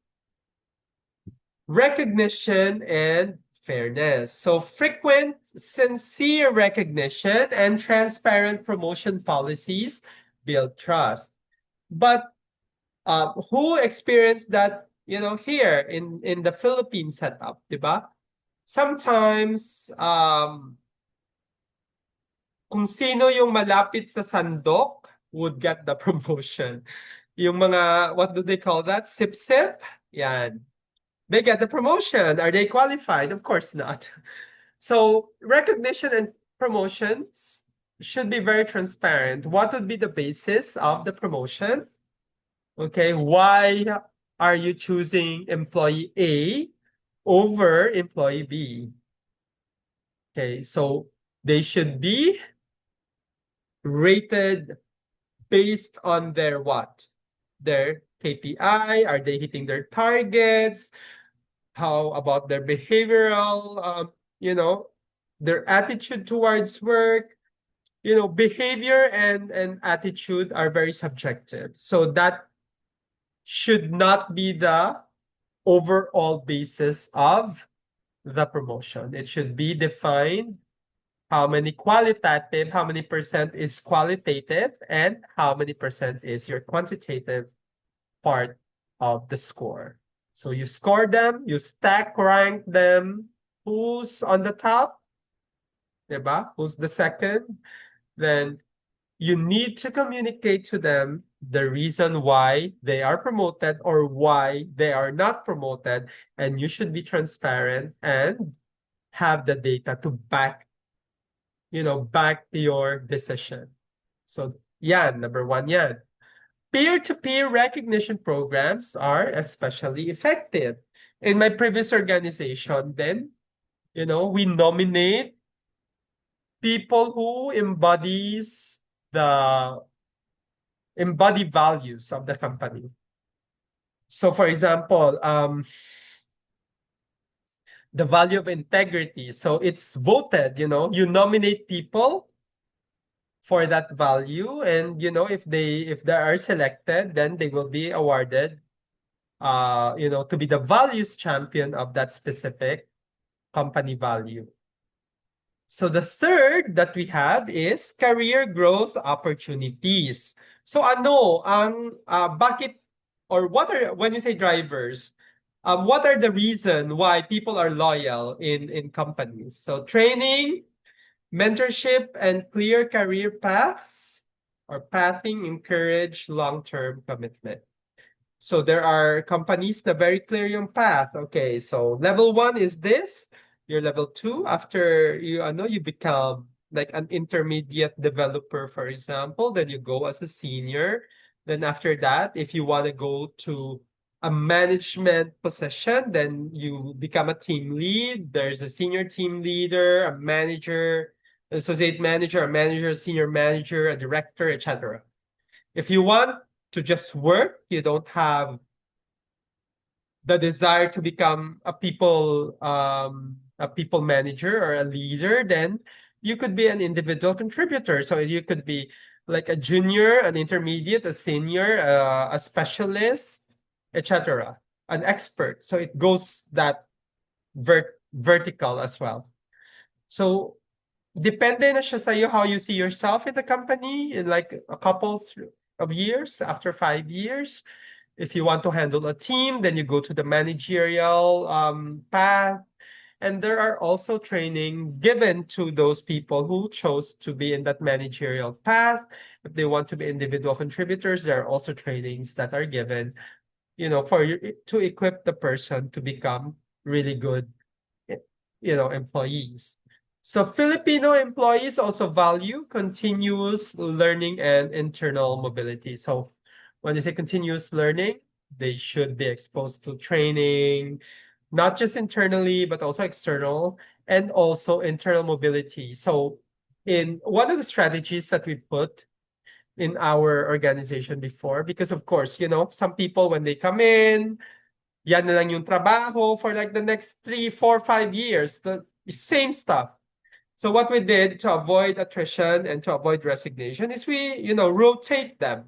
recognition and fairness. So frequent, sincere recognition and transparent promotion policies build trust. But who experienced that, here in the Philippine setup, diba? Sometimes, kung sino yung malapit sa sandok would get the promotion. Yung mga, what do they call that? Sip-sip? Yan. They get the promotion. Are they qualified? Of course not. So recognition and promotions should be very transparent. What would be the basis of the promotion? Okay, why are you choosing employee A over employee B? Okay, so they should be rated based on their what? Their KPI. Are they hitting their targets? How about their behavioral, their attitude towards work? Behavior and attitude are very subjective. So that should not be the overall basis of the promotion. It should be defined how many percent is qualitative, and how many percent is your quantitative part of the score. So you score them, you stack rank them. Who's on the top? Diba? Who's the second? Then you need to communicate to them the reason why they are promoted or why they are not promoted, and you should be transparent and have the data to back your decision. So yan, number one yan. Peer-to-peer recognition programs are especially effective. In my previous organization, then, we nominate people who embodies the embody values of the company. So for example, the value of integrity. So it's voted, you nominate people for that value, and if they are selected, then they will be awarded to be the values champion of that specific company value. So the third that we have is career growth opportunities. So ano ang bakit or what are when you say drivers, what are the reason why people are loyal in companies? So training, mentorship, and clear career paths or pathing encourage long-term commitment. So there are companies na very clear yung path. Okay, so level 1 is this. Your level 2, after you become like an intermediate developer, for example, then you go as a senior. Then after that, if you want to go to a management position, then you become a team lead. There's a senior team leader, a manager, associate manager, a manager, a senior manager, a director, etc. If you want to just work, you don't have the desire to become a people manager or a leader, then you could be an individual contributor. So you could be like a junior, an intermediate, a senior, a specialist, etc., an expert. So it goes that vertical as well. So depende na siya sa'yo how you see yourself in the company in like a couple of years, after 5 years. If you want to handle a team, then you go to the managerial path. And there are also training given to those people who chose to be in that managerial path. If they want to be individual contributors, there are also trainings that are given, for you to equip the person to become really good, employees. So Filipino employees also value continuous learning and internal mobility. So when you say continuous learning, they should be exposed to training, not just internally, but also external, and also internal mobility. So in one of the strategies that we put in our organization before, because of course, some people when they come in, yan na lang yung trabaho for like the next 3, 4, 5 years, the same stuff. So what we did to avoid attrition and to avoid resignation is we, rotate them.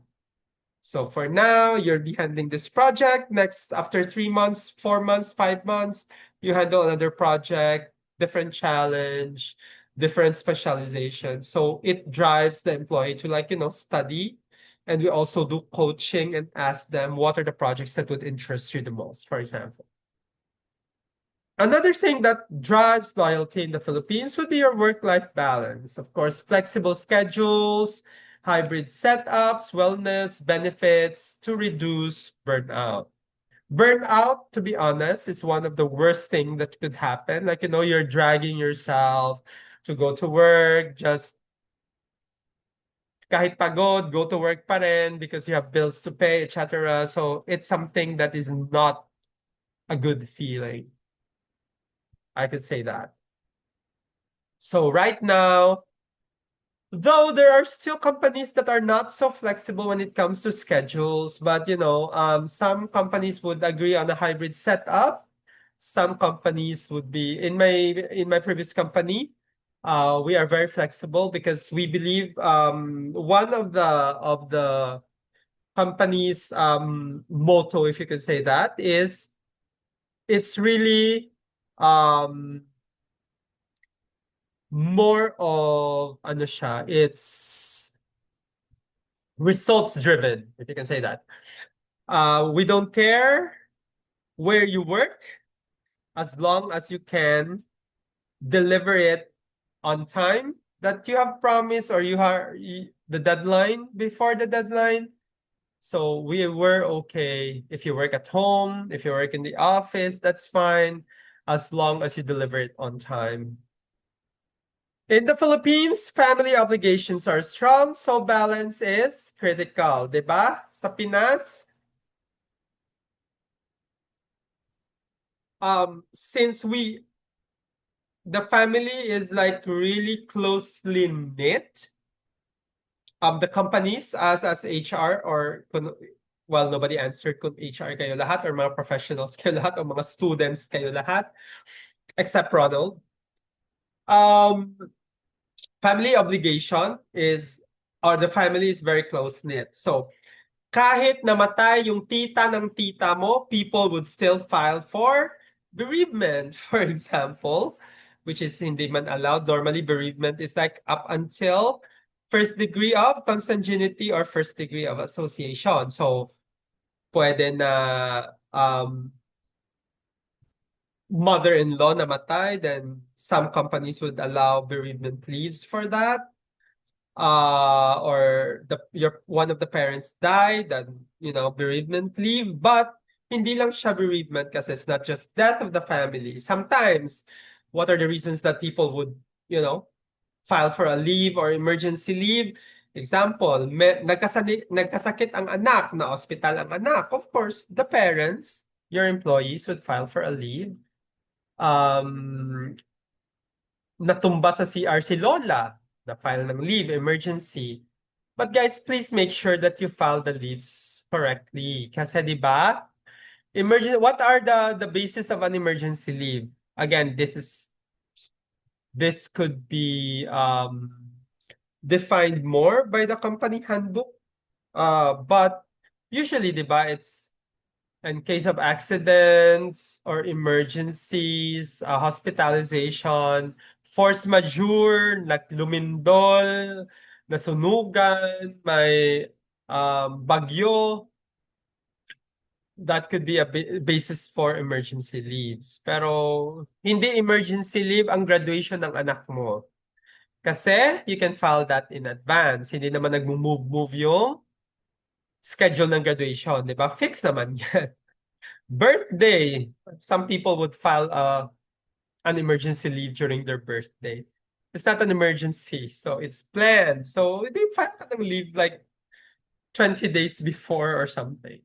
So for now, you'll be handling this project. Next, after 3 months, 4 months, 5 months, you handle another project, different challenge, different specialization. So it drives the employee to study. And we also do coaching and ask them what are the projects that would interest you the most, for example. Another thing that drives loyalty in the Philippines would be your work-life balance. Of course, flexible schedules, hybrid setups, wellness benefits to reduce burnout. Burnout, to be honest, is one of the worst things that could happen. Like, you're dragging yourself to go to work, just kahit pagod, go to work pa rin because you have bills to pay, etc. So it's something that is not a good feeling. I could say that. So right now, though there are still companies that are not so flexible when it comes to schedules, but some companies would agree on a hybrid setup. Some companies would be in my previous company. We are very flexible because we believe one of the company's motto, if you could say that, is it's really more of ano siya, it's results driven, if you can say that. We don't care where you work as long as you can deliver it on time that you have promised, or you have the deadline before the deadline. So we were okay if you work at home, if you work in the office, that's fine, as long as you deliver it on time. In the Philippines, family obligations are strong, so balance is critical, di ba? Sa Pinas, since the family is like really closely knit, the companies as HR or well, nobody answered kung HR kayo lahat or mga professionals kayo lahat or mga students kayo lahat except Ronald. Family obligation is, or the family is very close-knit. So, kahit namatay yung tita ng tita mo, people would still file for bereavement, for example, which is hindi man allowed. Normally, bereavement is like up until first degree of consanguinity or first degree of association. So, pwede na mother-in-law namatay, then some companies would allow bereavement leaves for that. Or one of the parents died, then bereavement leave. But hindi lang siya bereavement kasi it's not just death of the family. Sometimes, what are the reasons that people would file for a leave or emergency leave? Example, nagkasakit ang anak, na hospital ang anak. Of course, the parents, your employees would file for a leave. Natumba sa CR si Lola, na-file ng leave, emergency. But guys, please make sure that you file the leaves correctly. Kasi di ba, what are the basis of an emergency leave? Again, this could be defined more by the company handbook. But usually, di ba, it's in case of accidents or emergencies, hospitalization, force majeure, like lumindol, nasunugan, may bagyo, that could be a basis for emergency leaves. Pero hindi emergency leave ang graduation ng anak mo. Kasi you can file that in advance. Hindi naman nag-move yung schedule ng graduation, di ba? Fix naman yan. Birthday. Some people would file an emergency leave during their birthday. It's not an emergency, so it's planned. So they file ng leave like 20 days before or something.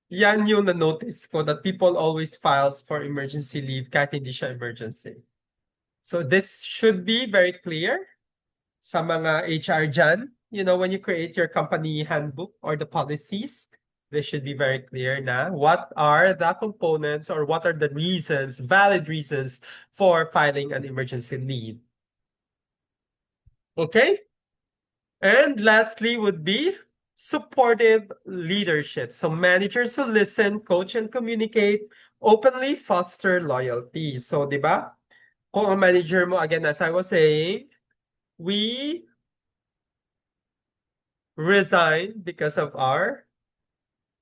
Yan yung na-notice ko, that people always files for emergency leave kahit hindi siya emergency. So this should be very clear sa mga HR dyan. When you create your company handbook or the policies, they should be very clear na what are the components or what are the reasons, valid reasons for filing an emergency leave. Okay? And lastly would be supportive leadership. So managers who listen, coach, and communicate openly foster loyalty. So, di ba? Kung ang manager mo, again, as I was saying, we resign because of our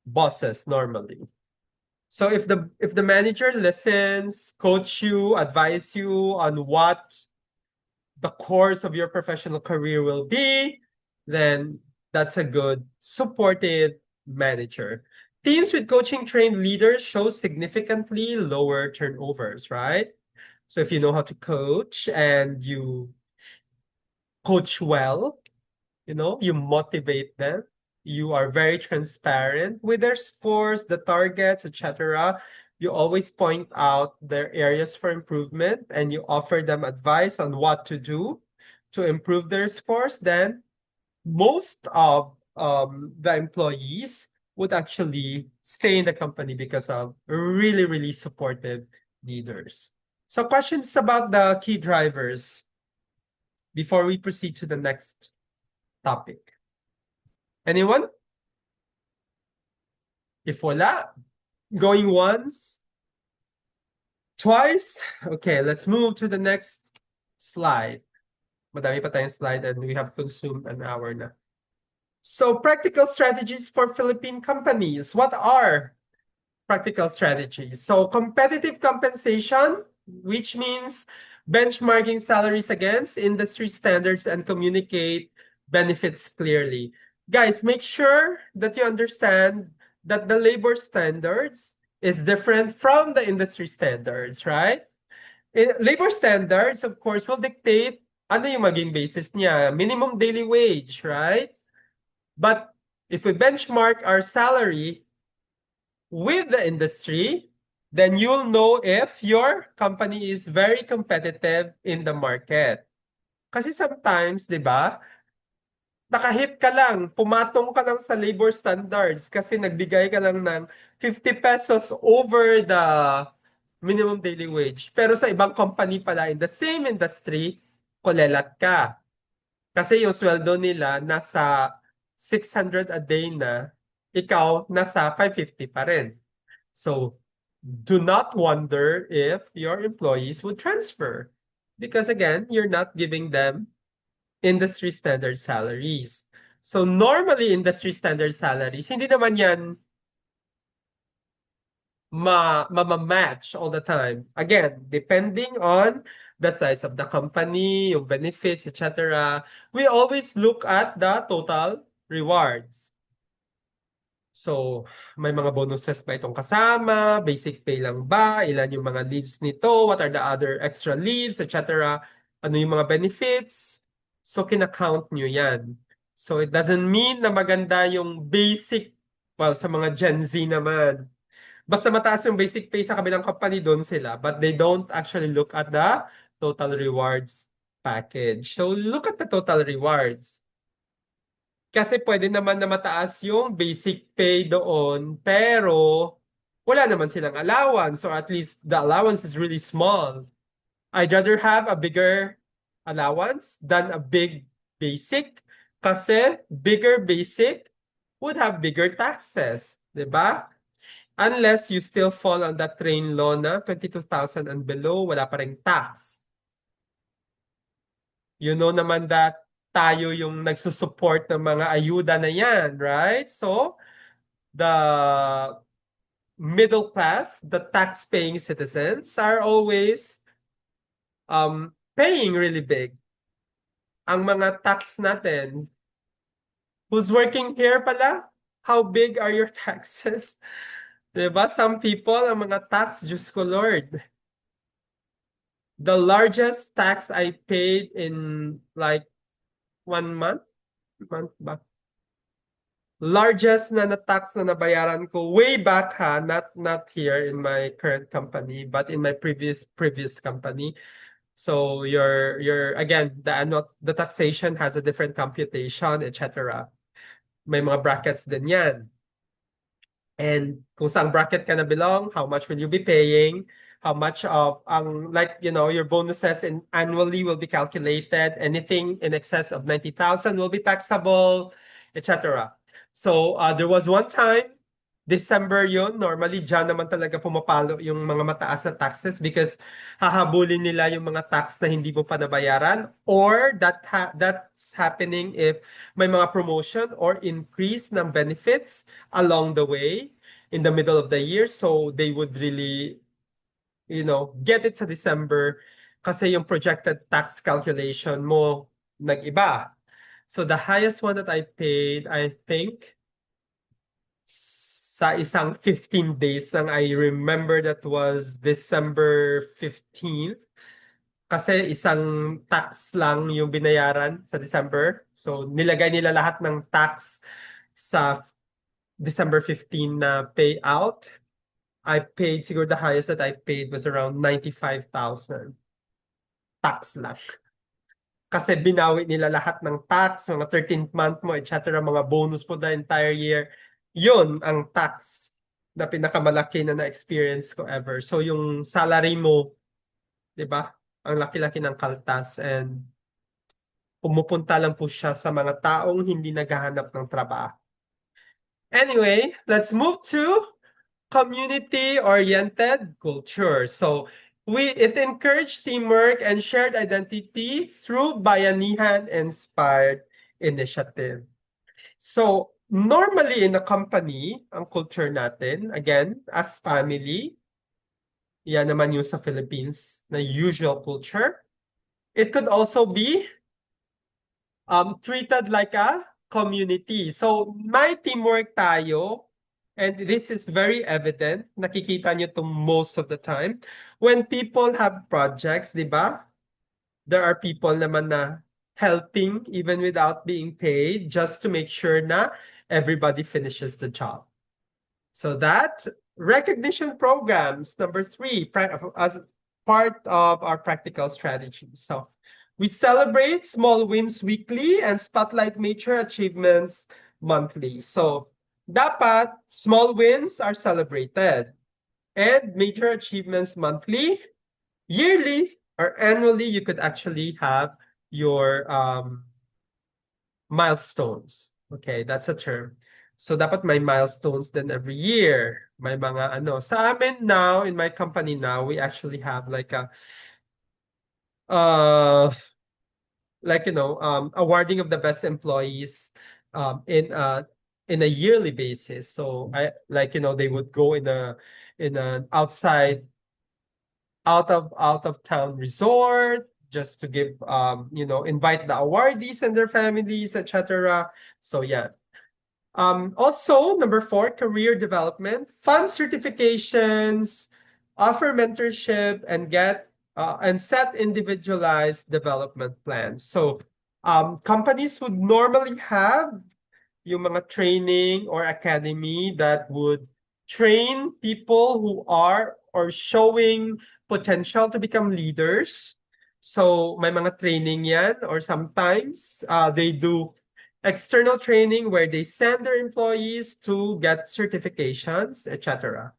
bosses normally. So if the manager listens, coach you, advise you on what the course of your professional career will be, then that's a good supportive manager. Teams with coaching trained leaders show significantly lower turnovers, right? So if you know how to coach and you coach well, you motivate them, you are very transparent with their scores, the targets, etc. You always point out their areas for improvement and you offer them advice on what to do to improve their scores, then most of the employees would actually stay in the company because of really, really supportive leaders. So questions about the key drivers before we proceed to the next topic. Anyone? If wala, going once, twice. Okay, let's move to the next slide. Madami pa tayong slide and we have consumed an hour na. So practical strategies for Philippine companies. What are practical strategies? So competitive compensation, which means benchmarking salaries against industry standards and communicate benefits clearly. Guys, make sure that you understand that the labor standards is different from the industry standards, right? Labor standards, of course, will dictate ano yung maging basis niya, minimum daily wage, right? But if we benchmark our salary with the industry, then you'll know if your company is very competitive in the market. Kasi sometimes, di ba, nakahit ka lang, pumatong ka lang sa labor standards kasi nagbigay ka lang ng 50 pesos over the minimum daily wage. Pero sa ibang company pala in the same industry, kulelat ka. Kasi yung sweldo nila nasa 600 a day na, ikaw nasa 550 pa rin. So, do not wonder if your employees would transfer. Because again, you're not giving them industry standard salaries. So normally industry standard salaries, hindi naman yan ma-match all the time. Again, depending on the size of the company, yung benefits, etc. We always look at the total rewards. So, may mga bonuses ba itong kasama? Basic pay lang ba? Ilan yung mga leaves nito? What are the other extra leaves, etc.? Ano yung mga benefits? So, kinakount nyo yan. So, it doesn't mean na maganda yung basic, well, sa mga Gen Z naman. Basta mataas yung basic pay sa kabilang company, doon sila. But they don't actually look at the total rewards package. So, look at the total rewards. Kasi pwede naman na mataas yung basic pay doon, pero wala naman silang allowance or at least the allowance is really small. I'd rather have a bigger allowance than a big basic kasi bigger basic would have bigger taxes, 'di ba? Unless you still fall on that train law na 22,000 and below, wala pa ring tax. You know naman that tayo yung nagsusupport ng mga ayuda na yan, right? So, the middle class, the tax-paying citizens are always paying really big. Ang mga tax natin, who's working here pala? How big are your taxes? Diba? Some people, ang mga tax, Diyos ko Lord. The largest tax I paid in like 1 month ba? Largest na tax na nabayaran ko way back ha, not here in my current company, but in my previous company. So your again, the taxation has a different computation, etc. May mga brackets din yan. And kung saan bracket ka na belong, how much will you be paying? How much of like your bonuses in annually will be calculated. Anything in excess of 90,000 will be taxable, etc. So there was one time, December yun, normally dyan naman talaga pumapalo yung mga mataas na taxes because hahabulin nila yung mga tax na hindi mo pa nabayaran or that's happening if may mga promotion or increase ng benefits along the way in the middle of the year. So they would really, get it sa December kasi yung projected tax calculation mo nag-iba. So the highest one that I paid, I think, sa isang 15 days lang, I remember that was December 15th. Kasi isang tax lang yung binayaran sa December. So nilagay nila lahat ng tax sa December 15 na payout. I paid, siguro the highest that I paid was around 95,000. Tax lang. Kasi binawi nila lahat ng tax, mga 13th month mo, etc., mga bonus po the entire year. Yun ang tax na pinakamalaki na na-experience ko ever. So yung salary mo, di ba? Ang laki-laki ng kaltas and pumupunta lang po siya sa mga taong hindi naghahanap ng trabaho. Anyway, let's move to community-oriented culture. So it encouraged teamwork and shared identity through bayanihan-inspired initiative. So normally in a company, ang culture natin, again, as family, yan naman yung sa Philippines na usual culture. It could also be treated like a community. So may teamwork tayo, and this is very evident. Nakikita nyo to most of the time. When people have projects, di ba? There are people naman na helping even without being paid just to make sure na everybody finishes the job. So that recognition programs, number 3, as part of our practical strategy. So We celebrate small wins weekly and spotlight major achievements monthly. So, dapat small wins are celebrated and major achievements monthly, yearly, or annually. You could actually have your milestones. Okay, that's a term. So, dapat may milestones then every year. May mga ano. Sa amin now, in my company now, we actually have like a uh awarding of the best employees um in a in a yearly basis. So I like they would go in an outside out of town resort just to give invite the awardees and their families, etc. So yeah. Also, number four, career development, fund certifications, offer mentorship, and set individualized development plans. So, companies would normally have yung mga training or academy that would train people who are or showing potential to become leaders. So, may mga training yan, or sometimes they do external training where they send their employees to get certifications, etc.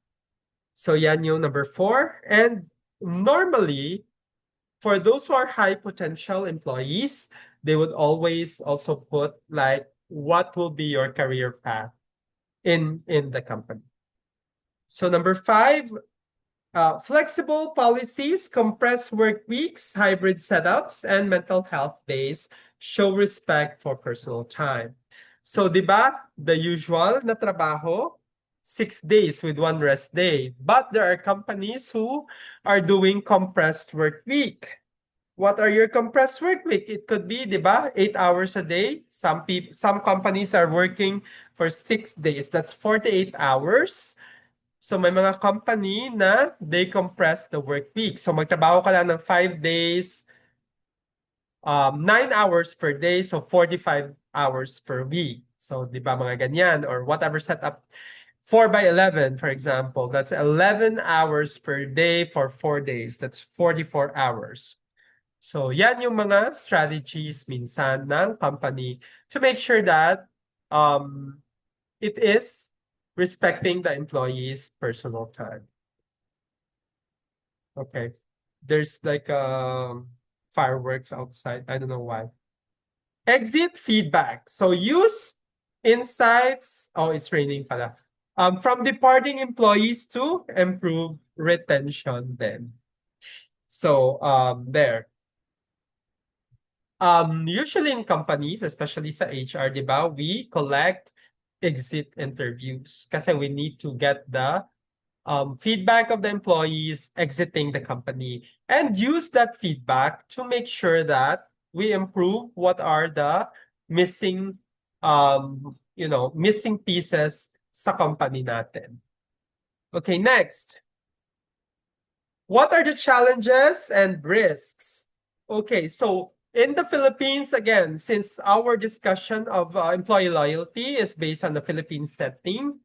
So yan yung number four. And normally, for those who are high potential employees, they would always also put like what will be your career path in the company. So number five, flexible policies, compressed work weeks, hybrid setups, and mental health days show respect for personal time. So, di ba, the usual na trabaho, 6 days with one rest day. But there are companies who are doing compressed work week. What are your compressed work week? It could be, di ba, 8 hours a day. Some companies are working for 6 days. That's 48 hours. So may mga company na they compress the work week. So magtrabaho ka lang ng 5 days, 9 hours per day, so 45 hours per week. So di ba mga ganyan or whatever setup. 4 by 11, for example, that's 11 hours per day for 4 days. That's 44 hours. So yan yung mga strategies minsan ng company to make sure that it is respecting the employee's personal time. Okay. There's like fireworks outside. I don't know why. Exit feedback. So use insights. Oh, it's raining pala. From departing employees to improve retention then. So there. Usually in companies, especially sa HR, di ba, we collect exit interviews kasi we need to get the feedback of the employees exiting the company and use that feedback to make sure that we improve what are the missing missing pieces sa company natin. Okay, next. What are the challenges and risks? Okay, so in the Philippines, again, since our discussion of employee loyalty is based on the Philippine setting,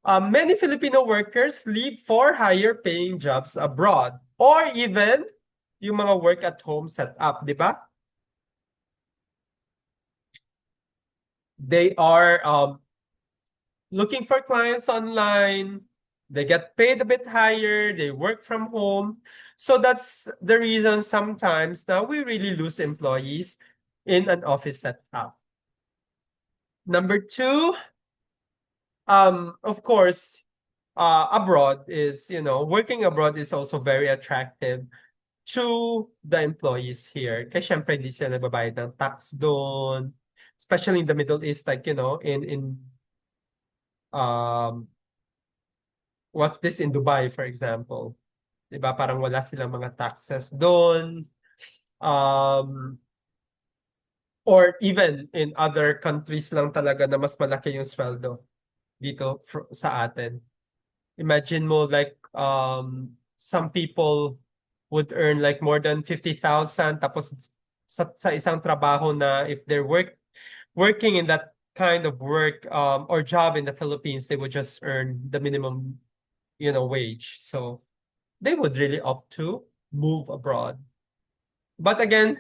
many Filipino workers leave for higher paying jobs abroad or even yung mga work at home setup, di ba? They are looking for clients online, they get paid a bit higher, they work from home. So that's the reason sometimes now we really lose employees in an office setup. Number two, of course, abroad is, working abroad is also very attractive to the employees here. Kasi syempre hindi sila nagbabayad ng tax doon. Especially in the Middle East, like, in um, what's this in Dubai, for example. Diba? Parang wala silang mga taxes doon. Or even in other countries lang talaga na mas malaki yung sweldo dito sa atin. Imagine mo like some people would earn like more than 50,000 tapos sa isang trabaho na if they're working in that kind of work or job in the Philippines, they would just earn the minimum wage. So they would really opt to move abroad. But again,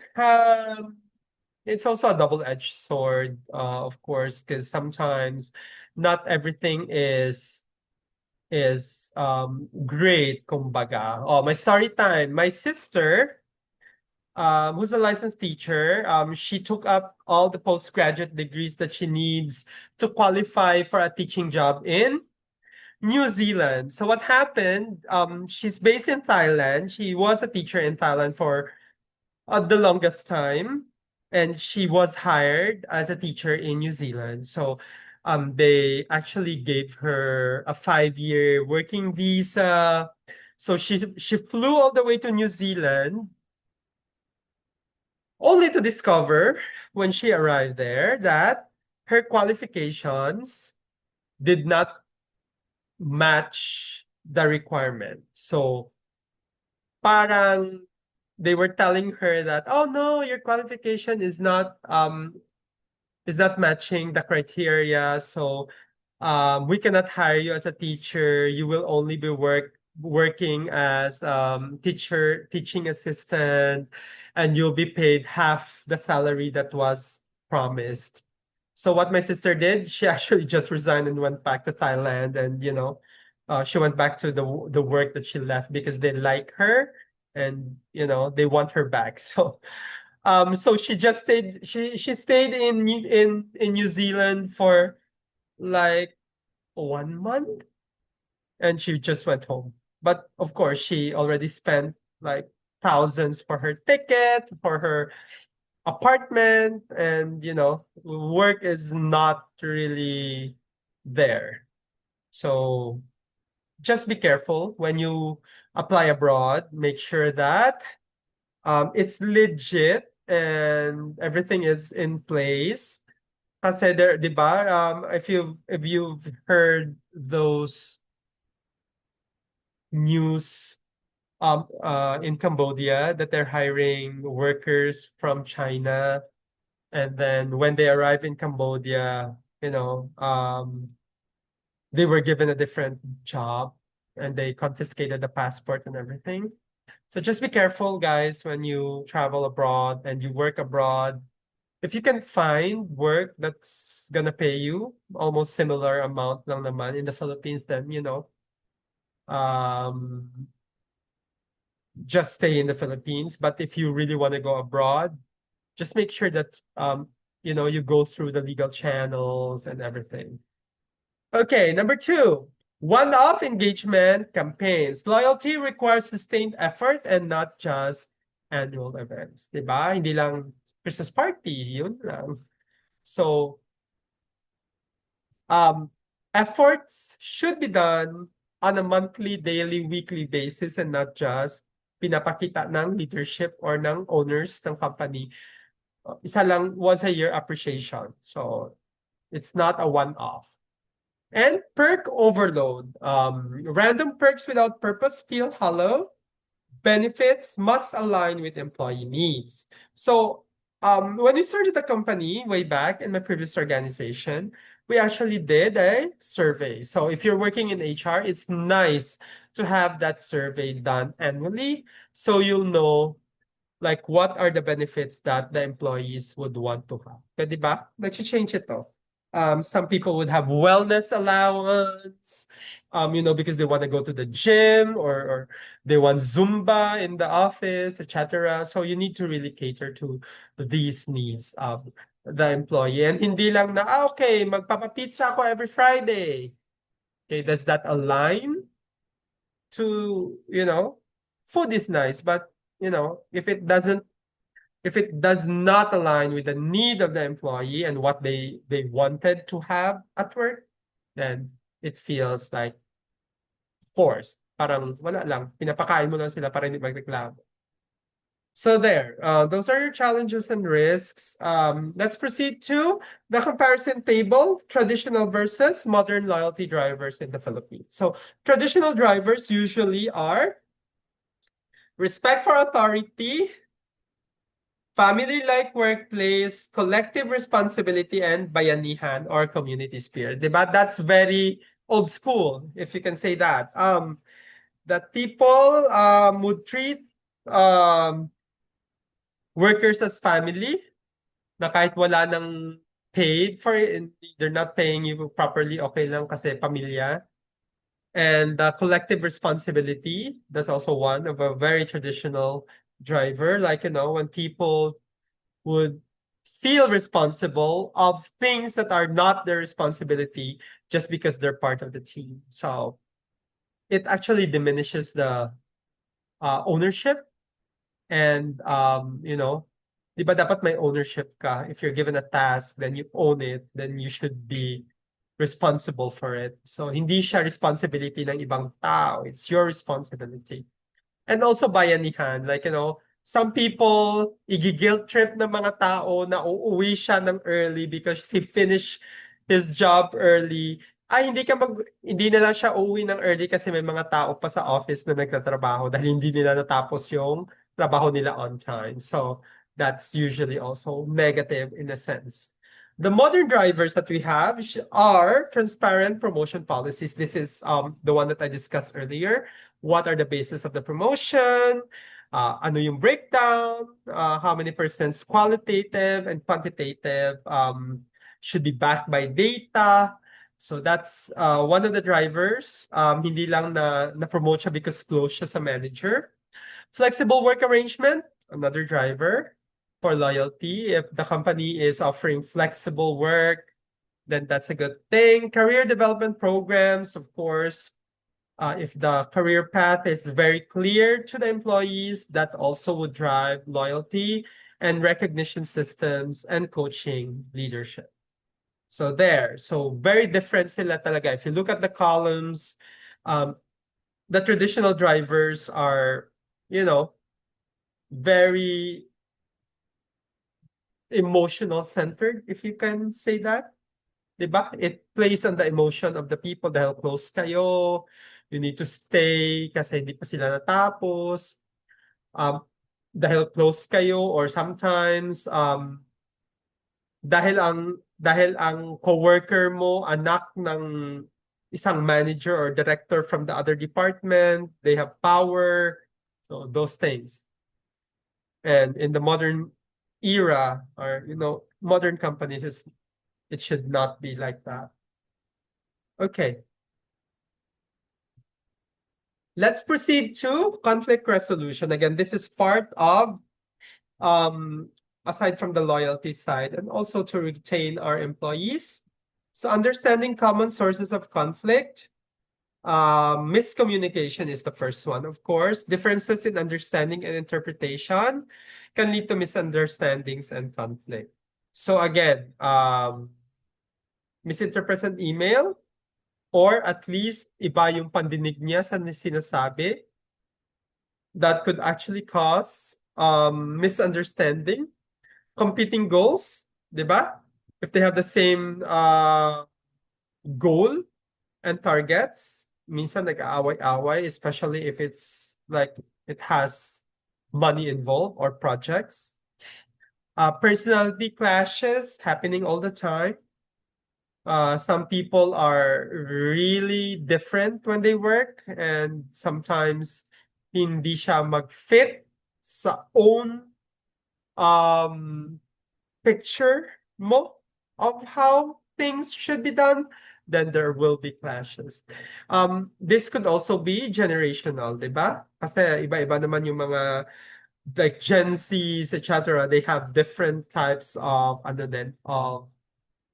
it's also a double-edged sword, of course, because sometimes not everything is great, kumbaga. Oh, my story time. My sister, who's a licensed teacher, she took up all the postgraduate degrees that she needs to qualify for a teaching job in New Zealand. So what happened? She's based in Thailand. She was a teacher in Thailand for the longest time, and she was hired as a teacher in New Zealand. So they actually gave her a 5-year working visa. So she flew all the way to New Zealand, only to discover when she arrived there that her qualifications did not match the requirement. So parang they were telling her that, oh no, your qualification is not matching the criteria. So we cannot hire you as a teacher. You will only be working as teaching assistant, and you'll be paid half the salary that was promised. So what my sister did, she actually just resigned and went back to Thailand, and she went back to the work that she left because they like her, and they want her back. So she just stayed. She stayed in New Zealand for like 1 month, and she just went home. But of course, she already spent like thousands for her ticket, for her apartment, and work is not really there. So just be careful when you apply abroad. Make sure that it's legit and everything is in place. Kasi there, 'di ba? If you've heard those news in Cambodia that they're hiring workers from China, and then when they arrive in Cambodia, they were given a different job and they confiscated the passport and everything. So just be careful, guys, when you travel abroad and you work abroad. If you can find work that's gonna pay you almost similar amount lang naman in the Philippines, then um, just stay in the Philippines. But if you really want to go abroad, just make sure that you go through the legal channels and everything. Okay, number two, one-off engagement campaigns. Loyalty requires sustained effort and not just annual events. Diba? Hindi lang Christmas party, yun lang. So, um, efforts should be done on a monthly, daily, weekly basis and not just pinapakita ng leadership or ng owners ng company. Isa lang once a year appreciation. So, it's not a one-off. And perk overload. Random perks without purpose feel hollow. Benefits must align with employee needs. So, when we started the company way back in my previous organization, we actually did a survey. So, if you're working in HR, it's nice to have that survey done annually, so you'll know like what are the benefits that the employees would want to have. Pwede ba? Nag-change ito. Some people would have wellness allowance, because they want to go to the gym, or they want Zumba in the office, etc. So you need to really cater to these needs of the employee. And hindi lang na, okay, magpapapizza ako every Friday. Okay, does that align to, food is nice, but, if it does not align with the need of the employee and what they wanted to have at work, then it feels like forced. Parang wala lang, pinapakain mo lang sila para hindi magreklamo. So there, those are your challenges and risks. Let's proceed to the comparison table, traditional versus modern loyalty drivers in the Philippines. So traditional drivers usually are respect for authority, family-like workplace, collective responsibility, and bayanihan or community spirit. Diba? That's very old school, if you can say that. That people would treat workers as family, na kahit wala nang paid for it, and they're not paying you properly, okay lang kasi pamilya. And collective responsibility, that's also one of a very traditional driver. Like, when people would feel responsible of things that are not their responsibility just because they're part of the team. So it actually diminishes the ownership. And di ba dapat may ownership ka? If you're given a task, then you own it, then you should be responsible for it. So hindi siya responsibility ng ibang tao. It's your responsibility. And also bayanihan. Like, some people, igi-guilt trip ng mga tao na uuwi siya ng early because he finished his job early. Ay, hindi na lang siya uuwi ng early kasi may mga tao pa sa office na nagtatrabaho dahil hindi nila natapos yung trabaho nila on time. So, that's usually also negative in a sense. The modern drivers that we have are transparent promotion policies. This is the one that I discussed earlier. What are the basis of the promotion? Ano yung breakdown? How many percents qualitative and quantitative should be backed by data. So that's one of the drivers. Hindi lang na-promote siya because close siya sa manager. Flexible work arrangement, another driver for loyalty. If the company is offering flexible work, then that's a good thing. Career development programs, of course. If the career path is very clear to the employees, that also would drive loyalty, and recognition systems and coaching leadership. So very different sila talaga. If you look at the columns, the traditional drivers are, very emotional centered, if you can say that. Diba? It plays on the emotion of the people dahil close kayo, you need to stay kasi hindi pa sila natapos. Dahil close kayo, or sometimes dahil ang coworker mo anak ng isang manager or director from the other department, they have power. So those things. And in the modern era, or modern companies, it should not be like that. Okay. Let's proceed to conflict resolution. Again, this is part of aside from the loyalty side, and also to retain our employees. So understanding common sources of conflict. Miscommunication is the first one, of course. Differences in understanding and interpretation can lead to misunderstandings and conflict. So again, misinterpret an email, or at least iba yung pandinig niya sa sinasabi, that could actually cause misunderstanding. Competing goals, diba? If they have the same goal and targets, minsan nag-aaway-away, especially if it's like it has money involved or projects. Personality clashes happening all the time. Some people are really different when they work, and sometimes hindi siya mag-fit sa own picture mo of how things should be done, then there will be clashes. This could also be generational, diba? Kasi iba-iba naman yung mga like Gen Zs, etc. They have different types of of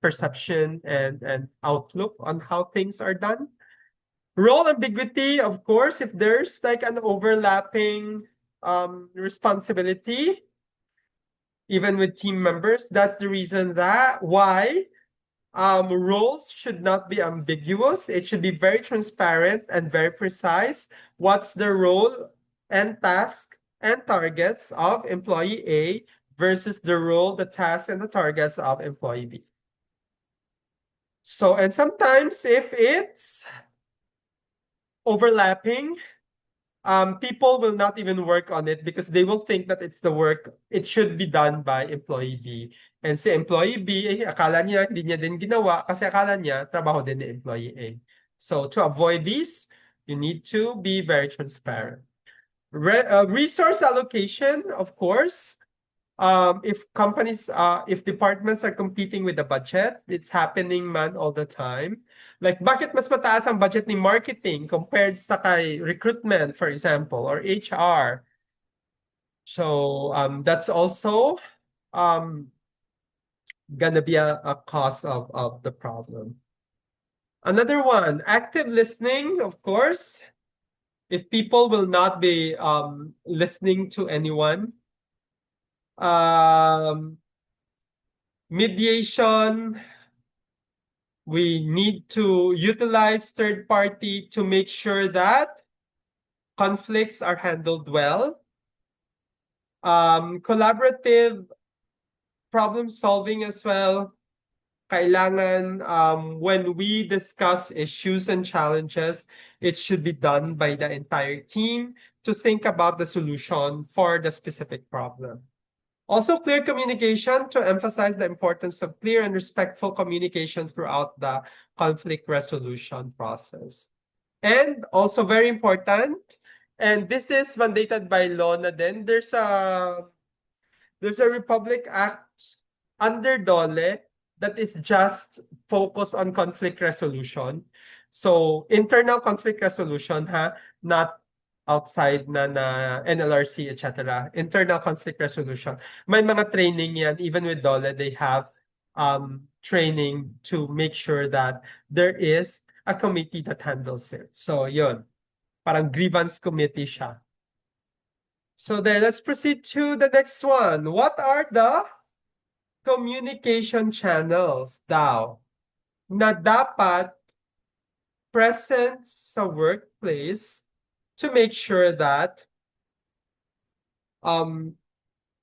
perception and outlook on how things are done. Role ambiguity, of course, if there's like an overlapping responsibility, even with team members, that's the reason why roles should not be ambiguous. It should be very transparent and very precise. What's the role and task and targets of employee A versus the role, the task, and the targets of employee B. So, and sometimes if it's overlapping, people will not even work on it because they will think that it should be done by employee B. And si employee B, akala niya hindi niya din ginawa kasi akala niya trabaho din ni employee A. So to avoid this, you need to be very transparent. Resource allocation, of course. if companies, if departments are competing with the budget, it's happening man all the time. Like, bakit mas mataas ang budget ni marketing compared sa kay recruitment, for example, or HR? So that's also gonna be a cause of the problem. Another one, active listening, of course. If people will not be listening to anyone, mediation, we need to utilize third party to make sure that conflicts are handled well. Collaborative problem solving as well. Kailangan when we discuss issues and challenges, it should be done by the entire team to think about the solution for the specific problem. Also, clear communication to emphasize the importance of clear and respectful communication throughout the conflict resolution process. And also very important, and this is mandated by law na din, there's a Republic Act under DOLE that is just focused on conflict resolution. So internal conflict resolution not outside na NLRC, etc. Internal conflict resolution. May mga training yan, even with DOLE, they have training to make sure that there is a committee that handles it. So yun, parang grievance committee siya. So there, let's proceed to the next one. What are the communication channels daw na dapat present sa workplace to make sure that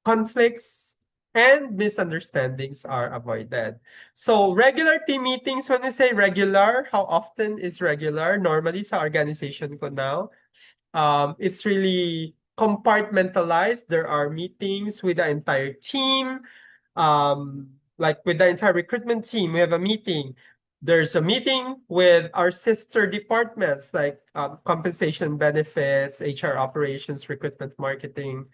conflicts and misunderstandings are avoided? So regular team meetings, when we say regular, how often is regular? Normally sa organization ko now, it's really compartmentalized. There are meetings with the entire team. Like with the entire recruitment team, we have a meeting. There's a meeting with our sister departments like compensation, benefits, HR operations, recruitment, marketing.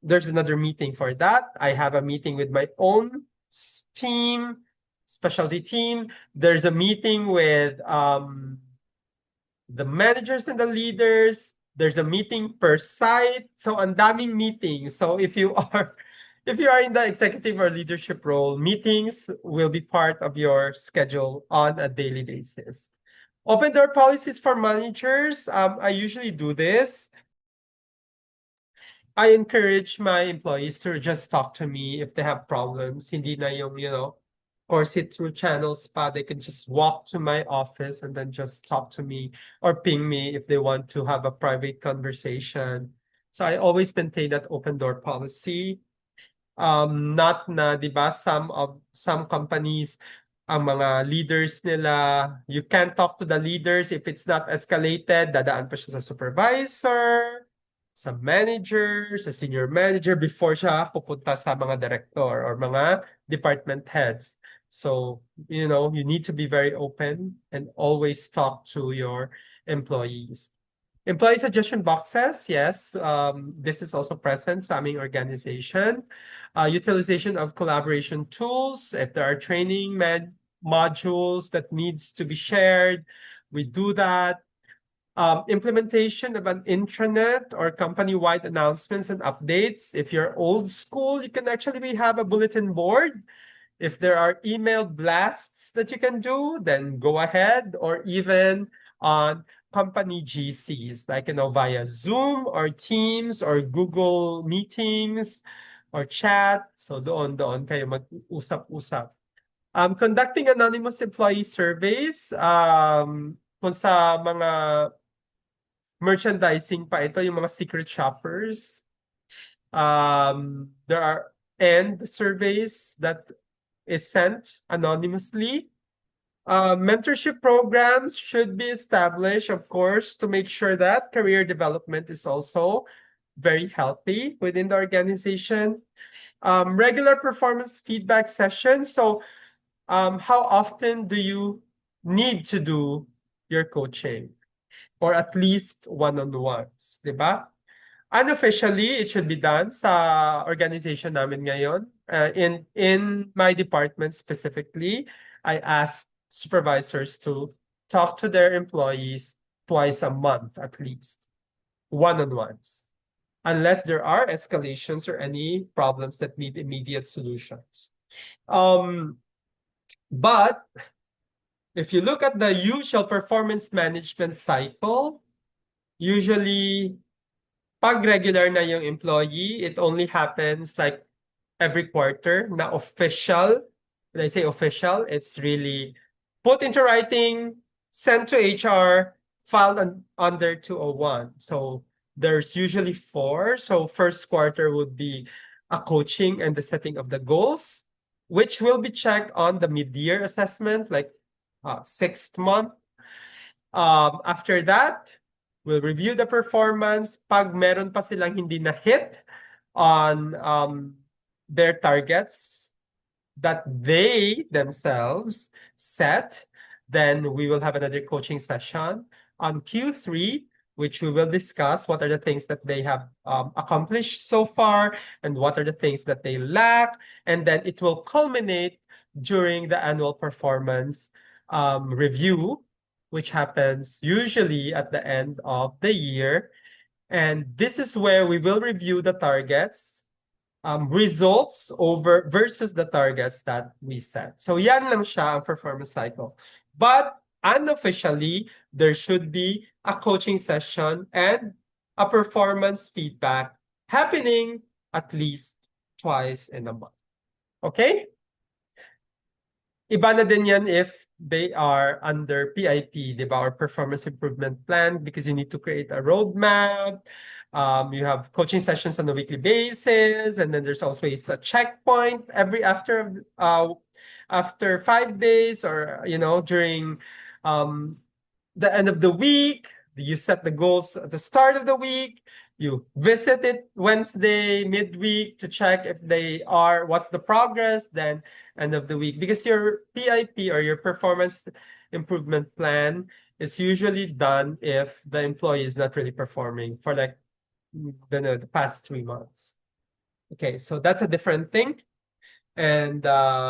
There's another meeting for that. I have a meeting with my own team, specialty team. There's a meeting with the managers and the leaders. There's a meeting per site. So ang daming meetings. So if you are in the executive or leadership role, meetings will be part of your schedule on a daily basis. Open door policies for managers. I usually do this. I encourage my employees to just talk to me if they have problems. Hindi na yung, or sit through channels pa. They can just walk to my office and then just talk to me or ping me if they want to have a private conversation. So I always maintain that open door policy. Not na, di ba, some companies, ang mga leaders nila, you can't talk to the leaders if it's not escalated, dadaan pa siya sa supervisor, sa manager, sa senior manager before siya pupunta sa mga director or mga department heads. So, you need to be very open and always talk to your employees. Employee suggestion boxes, yes, this is also present sa aming organization. Utilization of collaboration tools. If there are training modules that needs to be shared, we do that. Implementation of an intranet or company-wide announcements and updates. If you're old school, you can actually have a bulletin board. If there are email blasts that you can do, then go ahead, or even on company GCs, like, via Zoom or Teams or Google Meetings or chat. So doon kayo mag-usap-usap. Conducting anonymous employee surveys, kung sa mga merchandising pa ito, yung mga secret shoppers. There are end surveys that is sent anonymously. Mentorship programs should be established, of course, to make sure that career development is also very healthy within the organization. Regular performance feedback sessions. So, how often do you need to do your coaching? Or at least one-on-ones, diba? Unofficially, it should be done sa organization namin ngayon. In my department specifically, I ask supervisors to talk to their employees twice a month at least, one-on-ones, unless there are escalations or any problems that need immediate solutions. But if you look at the usual performance management cycle, usually pag regular na yung employee, it only happens like every quarter na official. When I say official, it's really put into writing, sent to HR, filed under 201. So there's usually four. So first quarter would be a coaching and the setting of the goals, which will be checked on the mid-year assessment, like sixth month. After that, we'll review the performance. Pag meron pa silang hindi na hit on their targets that they themselves set, then we will have another coaching session on Q3, which we will discuss what are the things that they have accomplished so far and what are the things that they lack. And then it will culminate during the annual performance review, which happens usually at the end of the year. And this is where we will review the targets, results over versus the targets that we set. So yan lang siya ang performance cycle. But unofficially, there should be a coaching session and a performance feedback happening at least twice in a month. Okay? Iba na din yan if they are under PIP, di ba, or performance improvement plan, because you need to create a roadmap. You have coaching sessions on a weekly basis, and then there's always a checkpoint after 5 days, or during the end of the week. You set the goals at the start of the week. You visit it Wednesday, midweek, to check if what's the progress, then end of the week. Because your PIP or your performance improvement plan is usually done if the employee is not really performing for like the past 3 months. Okay, so that's a different thing. And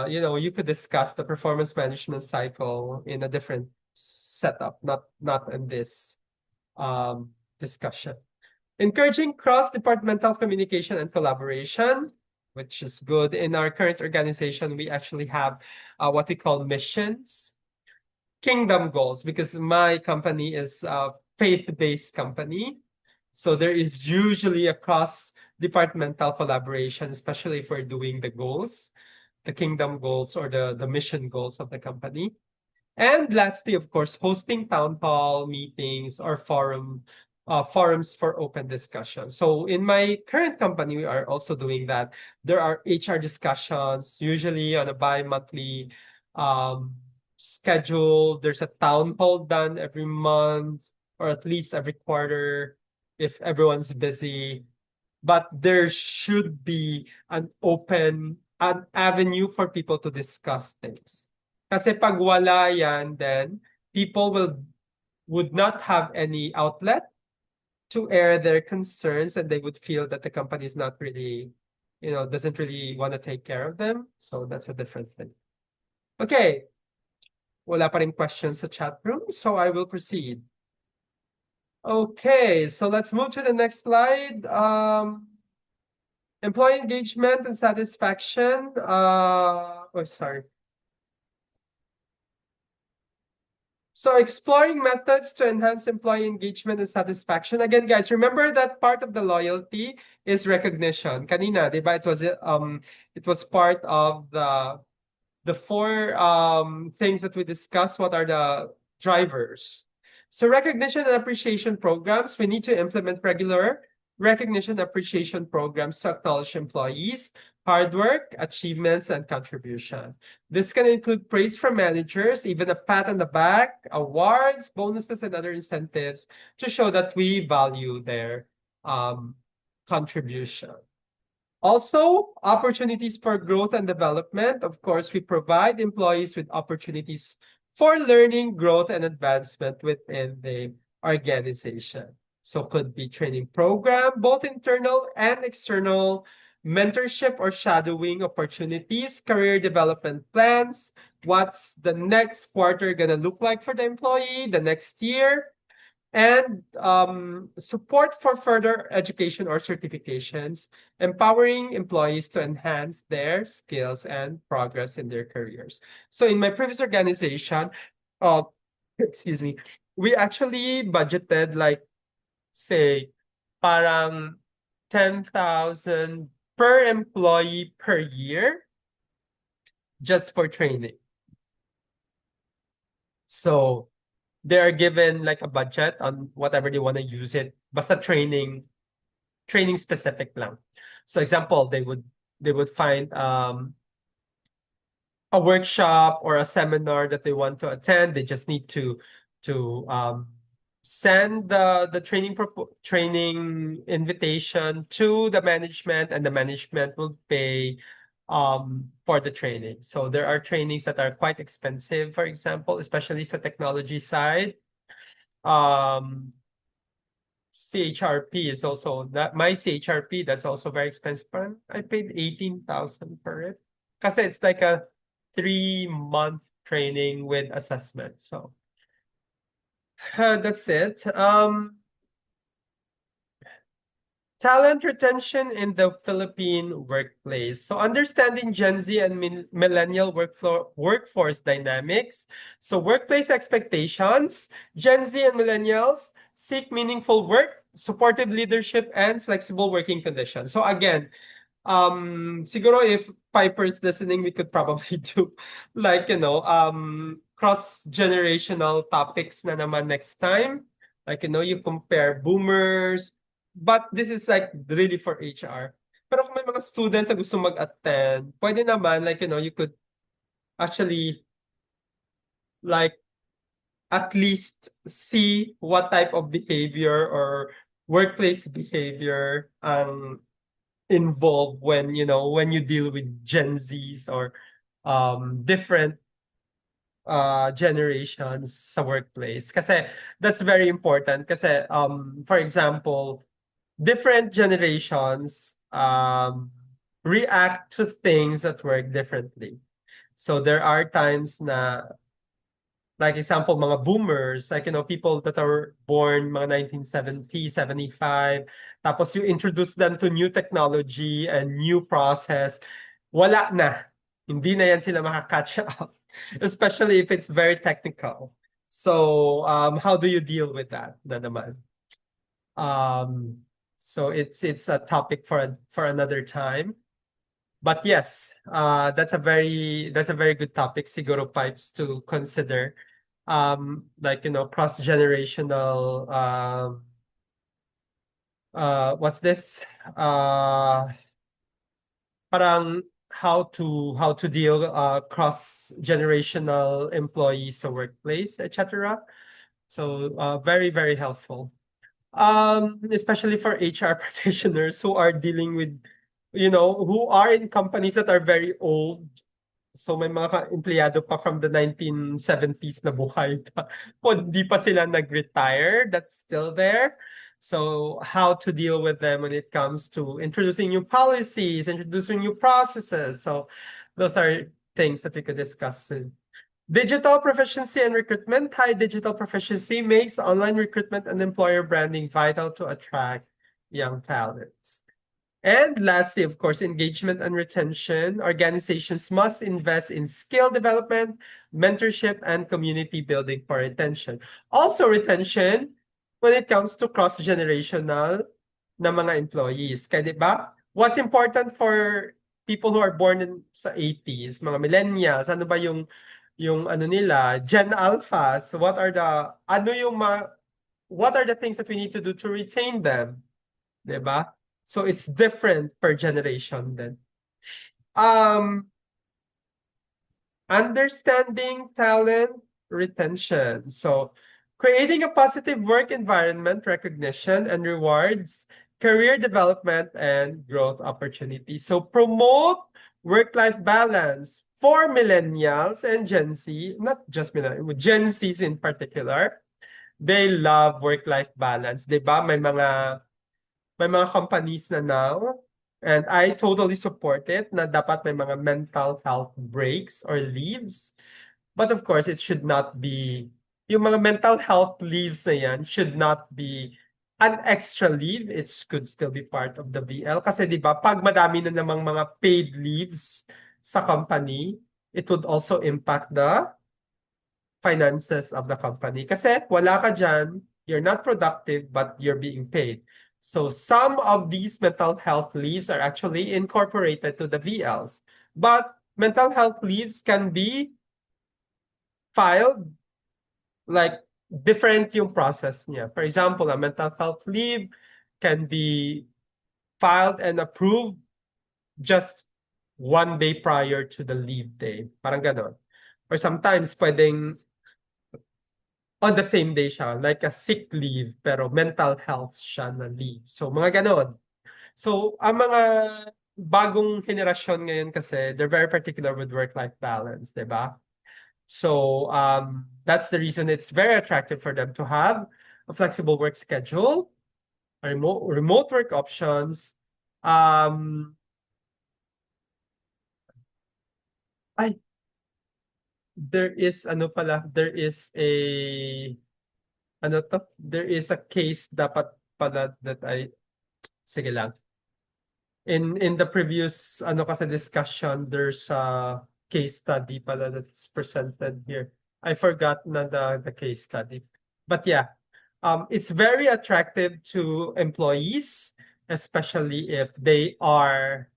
you could discuss the performance management cycle in a different setup, not in this discussion. Encouraging cross-departmental communication and collaboration, which is good. In our current organization, we actually have what we call missions, kingdom goals, because my company is a faith-based company. So there is usually a cross-departmental collaboration, especially if we're doing the goals, the kingdom goals or the mission goals of the company. And lastly, of course, hosting town hall meetings or forums for open discussion. So in my current company, we are also doing that. There are HR discussions, usually on a bi-monthly schedule. There's a town hall done every month or at least every quarter if everyone's busy. But there should be an avenue for people to discuss things. Kasi pag wala yan, then people would not have any outlet to air their concerns, and they would feel that the company is not really, doesn't really want to take care of them. So that's a different thing. Okay. Wala pa rin questions sa chat room, so I will proceed. Okay, so let's move to the next slide. Employee engagement and satisfaction. Sorry. So exploring methods to enhance employee engagement and satisfaction. Again, guys, remember that part of the loyalty is recognition. Kanina, diba? It was part of the four things that we discussed. What are the drivers? So recognition and appreciation programs. We need to implement regular recognition and appreciation programs to acknowledge employees' hard work, achievements, and contribution. This can include praise from managers, even a pat on the back, awards, bonuses, and other incentives to show that we value their contribution. Also, opportunities for growth and development. Of course, we provide employees with opportunities for learning, growth, and advancement within the organization. So could be training program, both internal and external, mentorship or shadowing opportunities, career development plans, what's the next quarter gonna look like for the employee, the next year, and support for further education or certifications, empowering employees to enhance their skills and progress in their careers. So in my previous organization, uh, excuse me, we actually budgeted like, say, parang 10,000 per employee per year just for training. So they are given like a budget on whatever they want to use it. Basta training specific lang. So example, they would find a workshop or a seminar that they want to attend. They just need to send the training invitation to the management, and the management will pay for the training. So there are trainings that are quite expensive, for example, especially sa technology side. Um, CHRP is also that my CHRP, that's also very expensive. Parang I paid 18,000 for it. Kasi it's like a 3-month training with assessment. So that's it. Talent retention in the Philippine workplace. So understanding Gen Z and millennial workforce dynamics. So workplace expectations, Gen Z and millennials seek meaningful work, supportive leadership, and flexible working conditions. So again, siguro if Piper's listening, we could probably do like, cross-generational topics na naman next time. Like, you compare boomers, but this is like really for HR. Pero kung may mga students na gusto mag-attend, pwede naman, like, you could actually like at least see what type of behavior or workplace behavior involved when you deal with Gen Zs or different generations sa workplace. Kasi that's very important. Kasi for example, different generations react to things at work differently. So there are times na, like example, mga boomers, like, people that are born mga 1970, 75, tapos you introduce them to new technology and new process, wala na. Hindi na yan sila makakatch up, especially if it's very technical. So, how do you deal with that na naman? So it's a topic for another time. But yes, that's a very good topic, siguro, Pipes, to consider. Like, cross-generational, what's this? Parang how to deal cross-generational employees sa workplace, etc. So very, very helpful. Especially for HR practitioners who are dealing with, who are in companies that are very old. So may mga empleyado pa from the 1970s na buhay pa. O di pa sila nag-retire, that's still there. So how to deal with them when it comes to introducing new policies, introducing new processes. So those are things that we could discuss soon. Digital proficiency and recruitment. High digital proficiency makes online recruitment and employer branding vital to attract young talents. And lastly, of course, engagement and retention. Organizations must invest in skill development, mentorship, and community building for retention. Also, retention when it comes to cross-generational na mga employees. Kaya, di ba? What's important for people who are born in sa 80s, mga millennials, ano ba yung ano nila, Gen Alphas, what are the things that we need to do to retain them? Diba? So it's different per generation then. Understanding talent retention. So creating a positive work environment, recognition and rewards, career development and growth opportunities. So promote work-life balance for millennials and Gen Z, not just millennials, Gen Zs in particular. they love work-life balance. 'Di ba? May mga companies na now, and I totally support it, na dapat may mga mental health breaks or leaves. But of course, it should not be, yung mga mental health leaves na yan should not be an extra leave. It could still be part of the VL. Kasi di ba, pag madami na namang mga paid leaves sa company, it would also impact the finances of the company. Kasi wala ka dyan, you're not productive, but you're being paid. So some of these mental health leaves are actually incorporated to the VLs. But mental health leaves can be filed like different yung process niya. For example, a mental health leave can be filed and approved just 1 day prior to the leave day. Parang ganon. Or sometimes pwedeng on the same day siya, like a sick leave, pero mental health siya na leave. So, mga ganon. So, ang mga bagong henerasyon ngayon kasi, they're very particular with work-life balance, di ba? So, that's the reason it's very attractive for them to have a flexible work schedule, remote work options. Ay, there is, there is a case dapat pala that sige lang. In the previous kasi discussion, there's a case study pala that's presented here. I forgot na the case study. But yeah, it's very attractive to employees, especially if they are,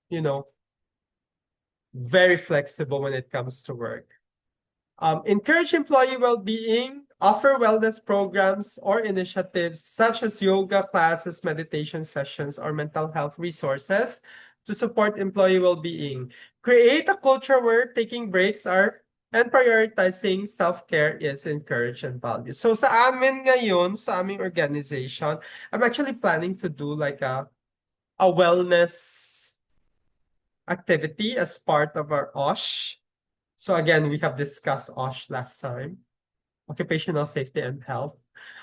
you know, very flexible when it comes to work. Encourage employee well-being, offer wellness programs or initiatives such as yoga classes, meditation sessions, or mental health resources to support employee well-being. Create a culture where taking breaks and prioritizing self-care is encouraged and valued. So sa amin ngayon, sa aming organization, I'm actually planning to do like a wellness activity as part of our OSH. So again, we have discussed OSH last time, occupational safety and health.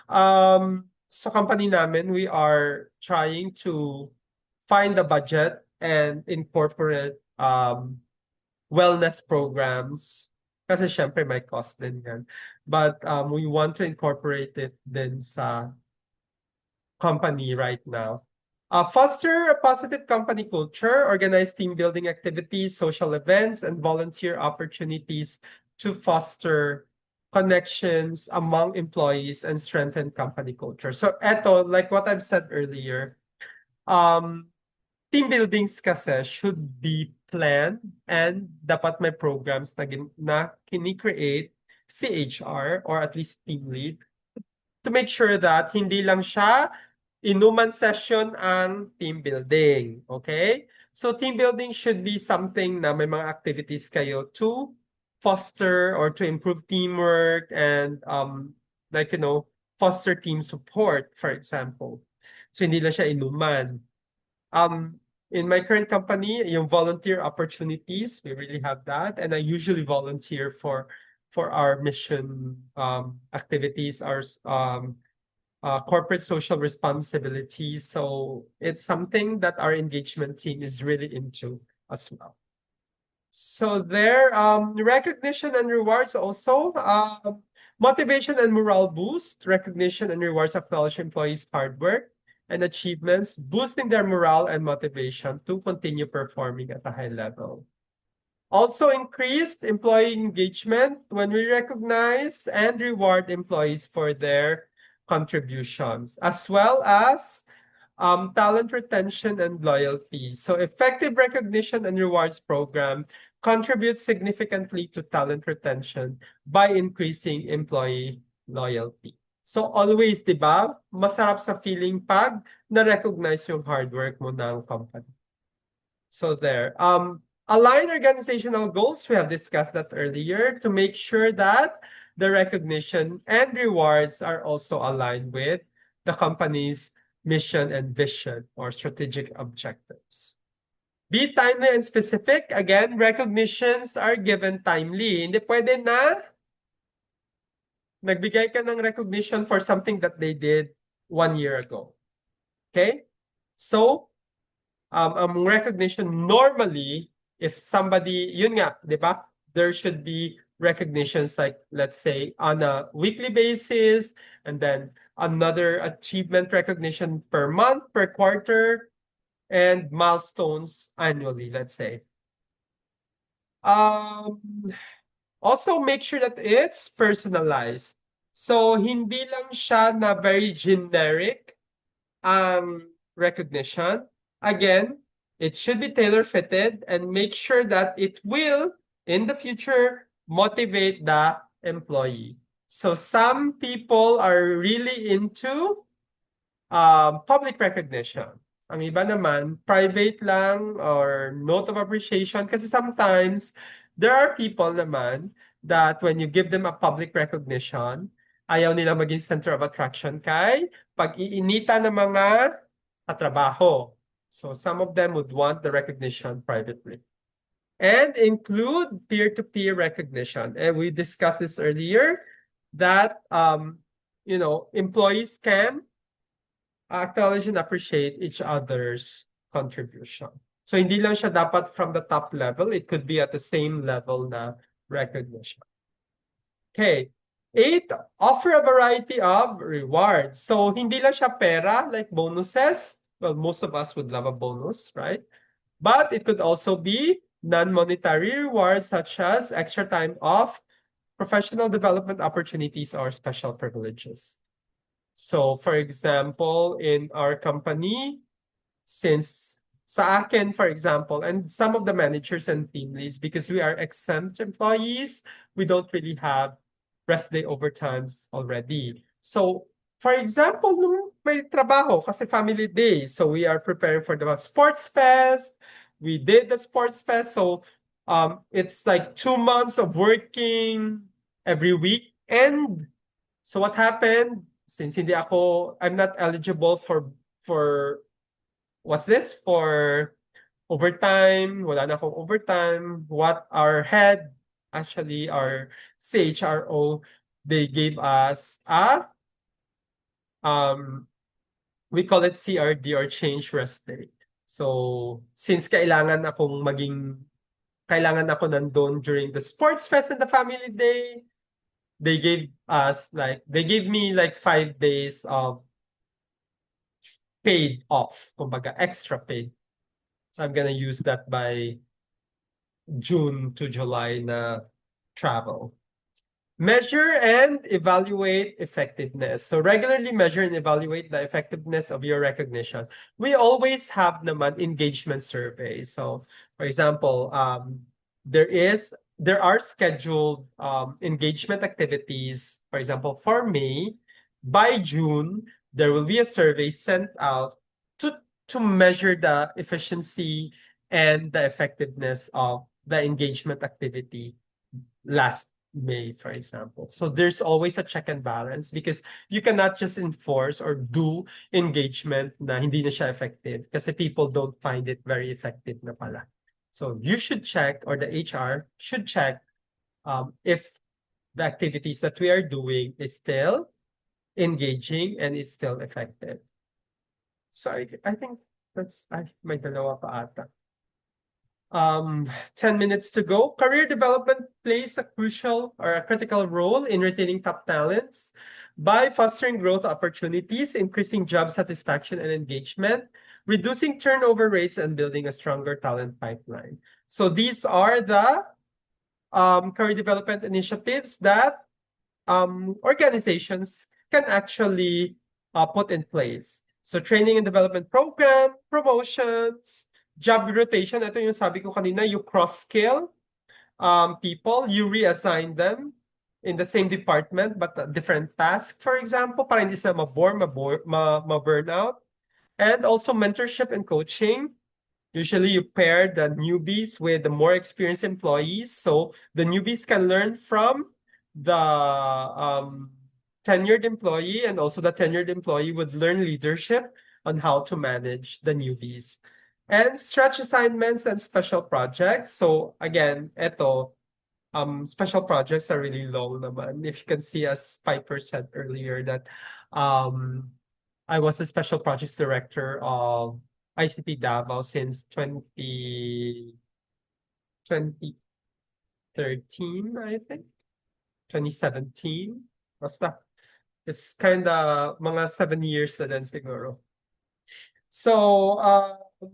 Sa company namin, we are trying to find a budget and incorporate wellness programs. Kasi syempre may cost din yan. But we want to incorporate it din sa company right now. Foster a positive company culture, organize team building activities, social events, and volunteer opportunities to foster connections among employees and strengthen company culture. So eto, like what I've said earlier, team buildings kasi should be planned and dapat may programs na kini-create si HR or at least team lead to make sure that hindi lang siya inuman session ang team building. Okay? So team building should be something na may mga activities kayo to foster or to improve teamwork and foster team support, for example. So hindi lang siya inuman. In my current company, yung volunteer opportunities, we really have that. And I usually volunteer for our mission activities, our corporate social responsibility. So it's something that our engagement team is really into as well. So there, recognition and rewards also. Motivation and morale boost, recognition and rewards acknowledge employees' hard work and achievements, boosting their morale and motivation to continue performing at a high level. Also increased employee engagement when we recognize and reward employees for their contributions, as well as talent retention and loyalty. So effective recognition and rewards program contributes significantly to talent retention by increasing employee loyalty. So always, di ba, masarap sa feeling pag na-recognize yung hard work mo ng company. So there. Align organizational goals, we have discussed that earlier, to make sure that the recognition and rewards are also aligned with the company's mission and vision or strategic objectives. Be timely and specific. Again, recognitions are given timely. Hindi pwede na nagbigay ka ng recognition for something that they did 1 year ago. Okay? So, ang recognition normally, if somebody, yun nga, di ba? There should be recognitions like, let's say, on a weekly basis, and then another achievement recognition per month, per quarter, and milestones annually, let's say. Um, Also make sure that it's personalized. So, hindi lang siya na very generic recognition. Again, it should be tailor-fitted and make sure that it will, in the future, motivate the employee. So some people are really into public recognition. Ang iba naman, private lang or note of appreciation. Kasi sometimes, there are people naman that when you give them a public recognition, ayaw nila maging center of attraction kay pag-iinita ng mga katrabaho. So some of them would want the recognition privately. And include peer-to-peer recognition. And we discussed this earlier that employees can acknowledge and appreciate each other's contribution. So hindi lang siya dapat from the top level, it could be at the same level na recognition. Okay. 8, offer a variety of rewards. So hindi lang siya pera like bonuses. Well, most of us would love a bonus, right? But it could also be non-monetary rewards such as extra time off, professional development opportunities, or special privileges. So, for example, in our company, since sa akin, for example, and some of the managers and team leads, because we are exempt employees, we don't really have rest day overtimes already. So, for example, nung may trabaho, kasi family day, so we are preparing for the sports fest. We did the sports fest, so it's like 2 months of working every week. And so what happened? Since I'm not eligible for what's this? For overtime, wala na akong overtime. What our head, actually our CHRO, they gave us we call it CRD or change rest day. So, since kailangan ako nandun during the sports fest and the family day, they gave me like 5 days of paid off, kumbaga extra paid. So I'm gonna use that by June to July na travel. Measure and evaluate effectiveness. So regularly measure and evaluate the effectiveness of your recognition. We always have naman engagement surveys. So for example, there are scheduled engagement activities. For example, for May, by June, there will be a survey sent out to measure the efficiency and the effectiveness of the engagement activity last May, for example. So there's always a check and balance because you cannot just enforce or do engagement na hindi na siya effective kasi people don't find it very effective na pala. So you should check, or the HR should check if the activities that we are doing is still engaging and it's still effective. So I think may dalawa pa ata. 10 minutes to go. Career development plays a crucial or a critical role in retaining top talents by fostering growth opportunities, increasing job satisfaction and engagement, reducing turnover rates, and building a stronger talent pipeline. So these are the career development initiatives that organizations can actually put in place. So training and development program, promotions, job rotation. Ito yung sabi ko kanina, you cross-skill people, you reassign them in the same department but a different task, for example, para hindi sila ma-burnout. And also mentorship and coaching. Usually you pair the newbies with the more experienced employees. So the newbies can learn from the tenured employee, and also the tenured employee would learn leadership on how to manage the newbies. And stretch assignments and special projects. So again, special projects are really long naman. If you can see, as Piper said earlier, that I was a special projects director of ICT Davao since 2013, I think. 2017. Basta. It's kinda mga 7 years na din siguro. So,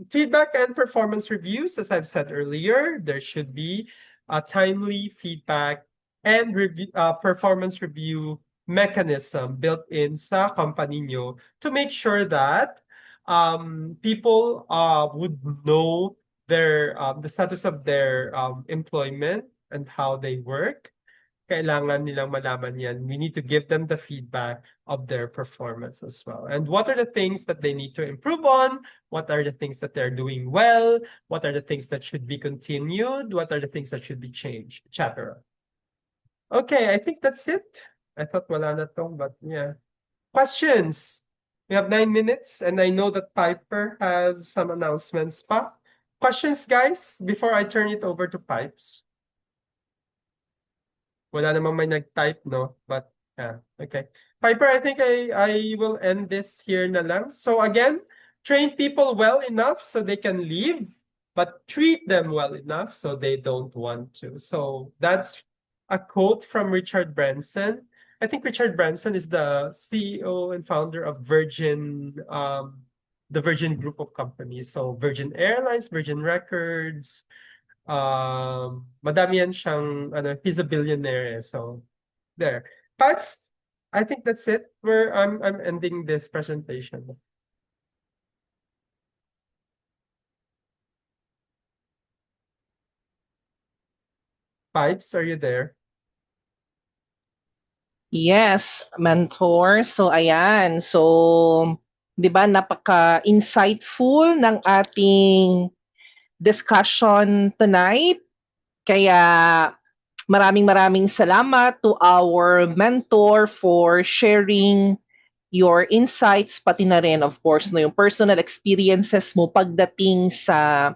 feedback and performance reviews, as I've said earlier, there should be a timely feedback and performance review mechanism built in sa company nyo to make sure that people would know the status of their employment and how they work. Kailangan nilang malaman yan. We need to give them the feedback of their performance as well. And what are the things that they need to improve on? What are the things that they're doing well? What are the things that should be continued? What are the things that should be changed, etc. Okay, I think that's it. I thought wala na tong, but yeah. Questions? We have 9 minutes, and I know that Piper has some announcements pa. Questions, guys, before I turn it over to Pipes? Wala namang may nag-type, no? But, yeah, okay. Piper, I think I will end this here na lang. So again, train people well enough so they can leave, but treat them well enough so they don't want to. So that's a quote from Richard Branson. I think Richard Branson is the CEO and founder of the Virgin Group of companies. So Virgin Airlines, Virgin Records, madami yan siyang, he's a billionaire, so there. Pipes, I think that's it. I'm ending this presentation. Pipes, are you there? Yes, mentor. So ayan. So 'di ba napaka-insightful ng ating discussion tonight. Kaya maraming salamat to our mentor for sharing your insights, pati na rin of course no yung personal experiences mo pagdating sa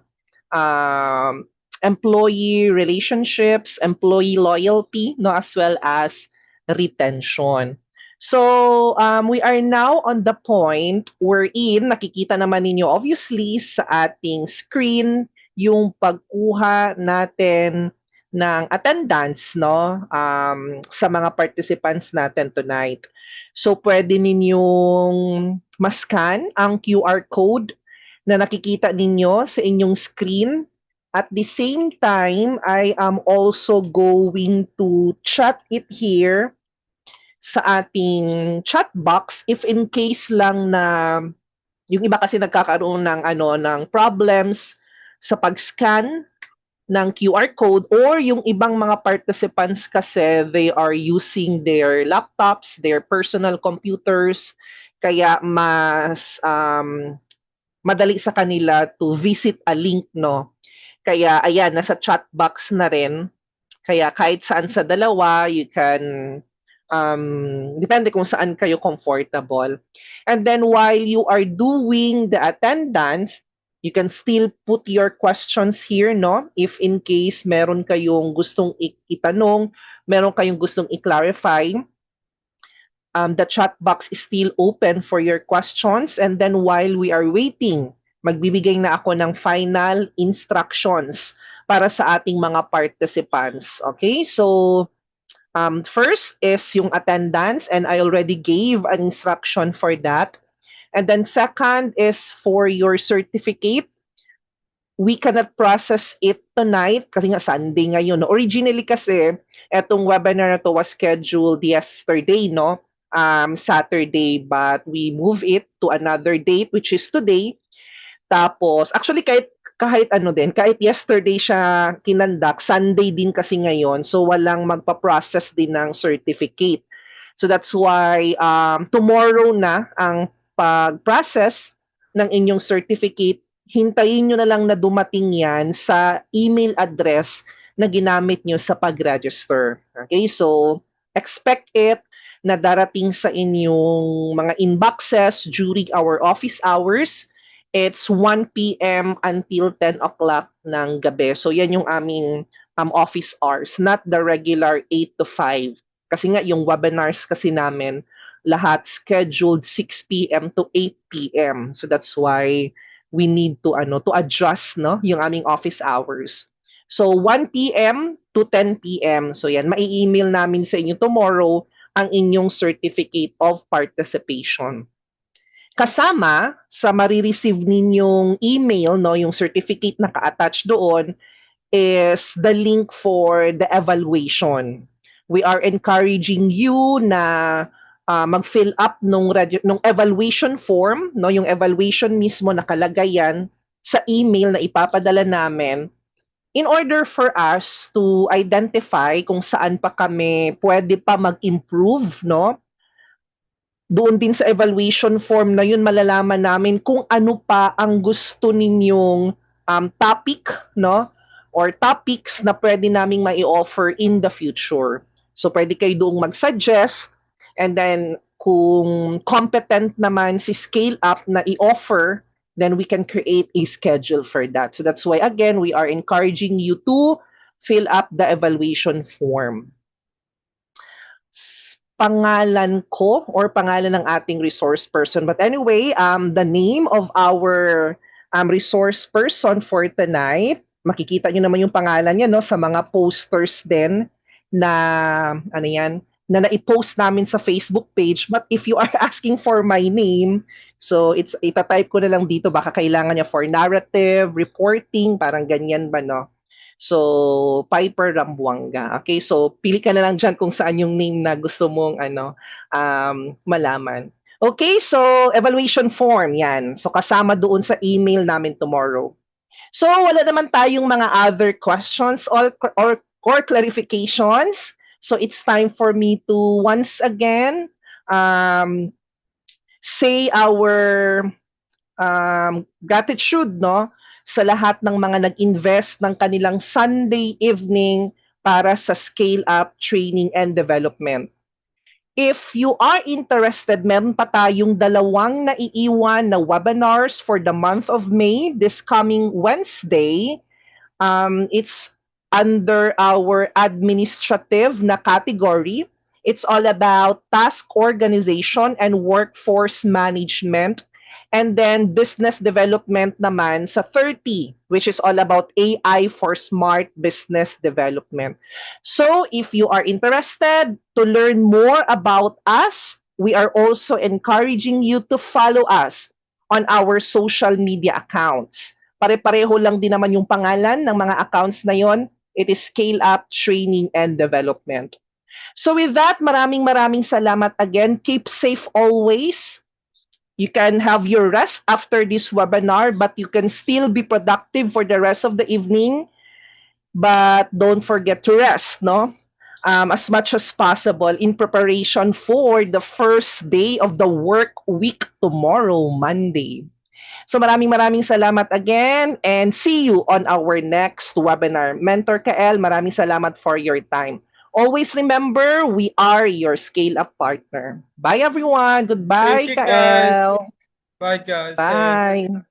employee relationships, employee loyalty, no, as well as retention. So, we are now on the point wherein nakikita naman ninyo obviously sa ating screen yung pagkuha natin ng attendance, no, sa mga participants natin tonight. So, pwede ninyong mascan ang QR code na nakikita ninyo sa inyong screen. At the same time, I am also going to chat it here sa ating chat box if in case lang na yung iba kasi nagkakaroon ng problems sa pag-scan ng QR code or yung ibang mga participants kasi they are using their laptops, their personal computers, kaya mas madali sa kanila to visit a link, no? Kaya ayan, nasa chat box na rin. Kaya kahit saan sa dalawa, you can, depende kung saan kayo comfortable. And then while you are doing the attendance, you can still put your questions here, no? If in case meron kayong gustong itanong, meron kayong gustong i-clarify, the chat box is still open for your questions. And then while we are waiting, magbibigay na ako ng final instructions para sa ating mga participants. Okay? So, first is yung attendance, and I already gave an instruction for that. And then second is for your certificate. We cannot process it tonight kasi nga Sunday ngayon. Originally kasi, etong webinar na to was scheduled yesterday, no? Saturday, but we move it to another date, which is today. Tapos, actually kahit yesterday siya kinandak, Sunday din kasi ngayon, so walang magpa-process din ng certificate. So that's why tomorrow na ang pag-process ng inyong certificate. Hintayin nyo na lang na dumating yan sa email address na ginamit nyo sa pag-register. Okay, so expect it na darating sa inyong mga inboxes during our office hours. It's 1 p.m. until 10 o'clock ng gabi. So yan yung aming office hours, not the regular 8 to 5. Kasi nga yung webinars kasi namin lahat scheduled 6 p.m. to 8 p.m. So that's why we need to adjust no yung aming office hours. So 1 p.m. to 10 p.m. So yan, mai-email namin sa inyo tomorrow ang inyong certificate of participation. Kasama sa marireceive ninyong email, no, yung certificate na ka-attach doon is the link for the evaluation. We are encouraging you na mag-fill up nung evaluation form, no, yung evaluation mismo nakalagay yan sa email na ipapadala namin in order for us to identify kung saan pa kami pwede pa mag-improve, no? Doon din sa evaluation form na yun malalaman namin kung ano pa ang gusto ninyong topic, no? Or topics na pwede naming mai-offer in the future. So pwede kayo doong mag-suggest and then kung competent naman si Scale Up na i-offer, then we can create a schedule for that. So that's why again, we are encouraging you to fill up the evaluation form. Pangalan ko or pangalan ng ating resource person. But anyway, the name of our resource person for tonight, makikita nyo naman yung pangalan niya no, sa mga posters din na, ano yan, na na-post namin sa Facebook page. But if you are asking for my name, so itatype ko na lang dito, baka kailangan niya for narrative, reporting, parang ganyan ba, no? So, Piper Rambuanga. Okay, so pili ka na lang dyan kung saan yung name na gusto mong malaman. Okay, so evaluation form, yan. So kasama doon sa email namin tomorrow. So wala naman tayong mga other questions or clarifications. So it's time for me to once again say our gratitude, no? Sa lahat ng mga nag-invest ng kanilang Sunday evening para sa Scale Up Training and Development. If you are interested, meron pa tayong 2 naiiwan na webinars for the month of May this coming Wednesday. It's under our administrative na category. It's all about task organization and workforce management. And then business development naman sa 30, which is all about AI for smart business development. So if you are interested to learn more about us, we are also encouraging you to follow us on our social media accounts. Pare-pareho lang din naman yung pangalan ng mga accounts na yon. It is Scale Up Training and Development. So with that, maraming salamat again. Keep safe always. You can have your rest after this webinar, but you can still be productive for the rest of the evening. But don't forget to rest, no? As much as possible in preparation for the first day of the work week tomorrow, Monday. So maraming salamat again and see you on our next webinar. Mentor Kael, maraming salamat for your time. Always remember, we are your scale-up partner. Bye, everyone. Goodbye, Thank you, guys. Kael. Bye, guys. Thanks. Bye.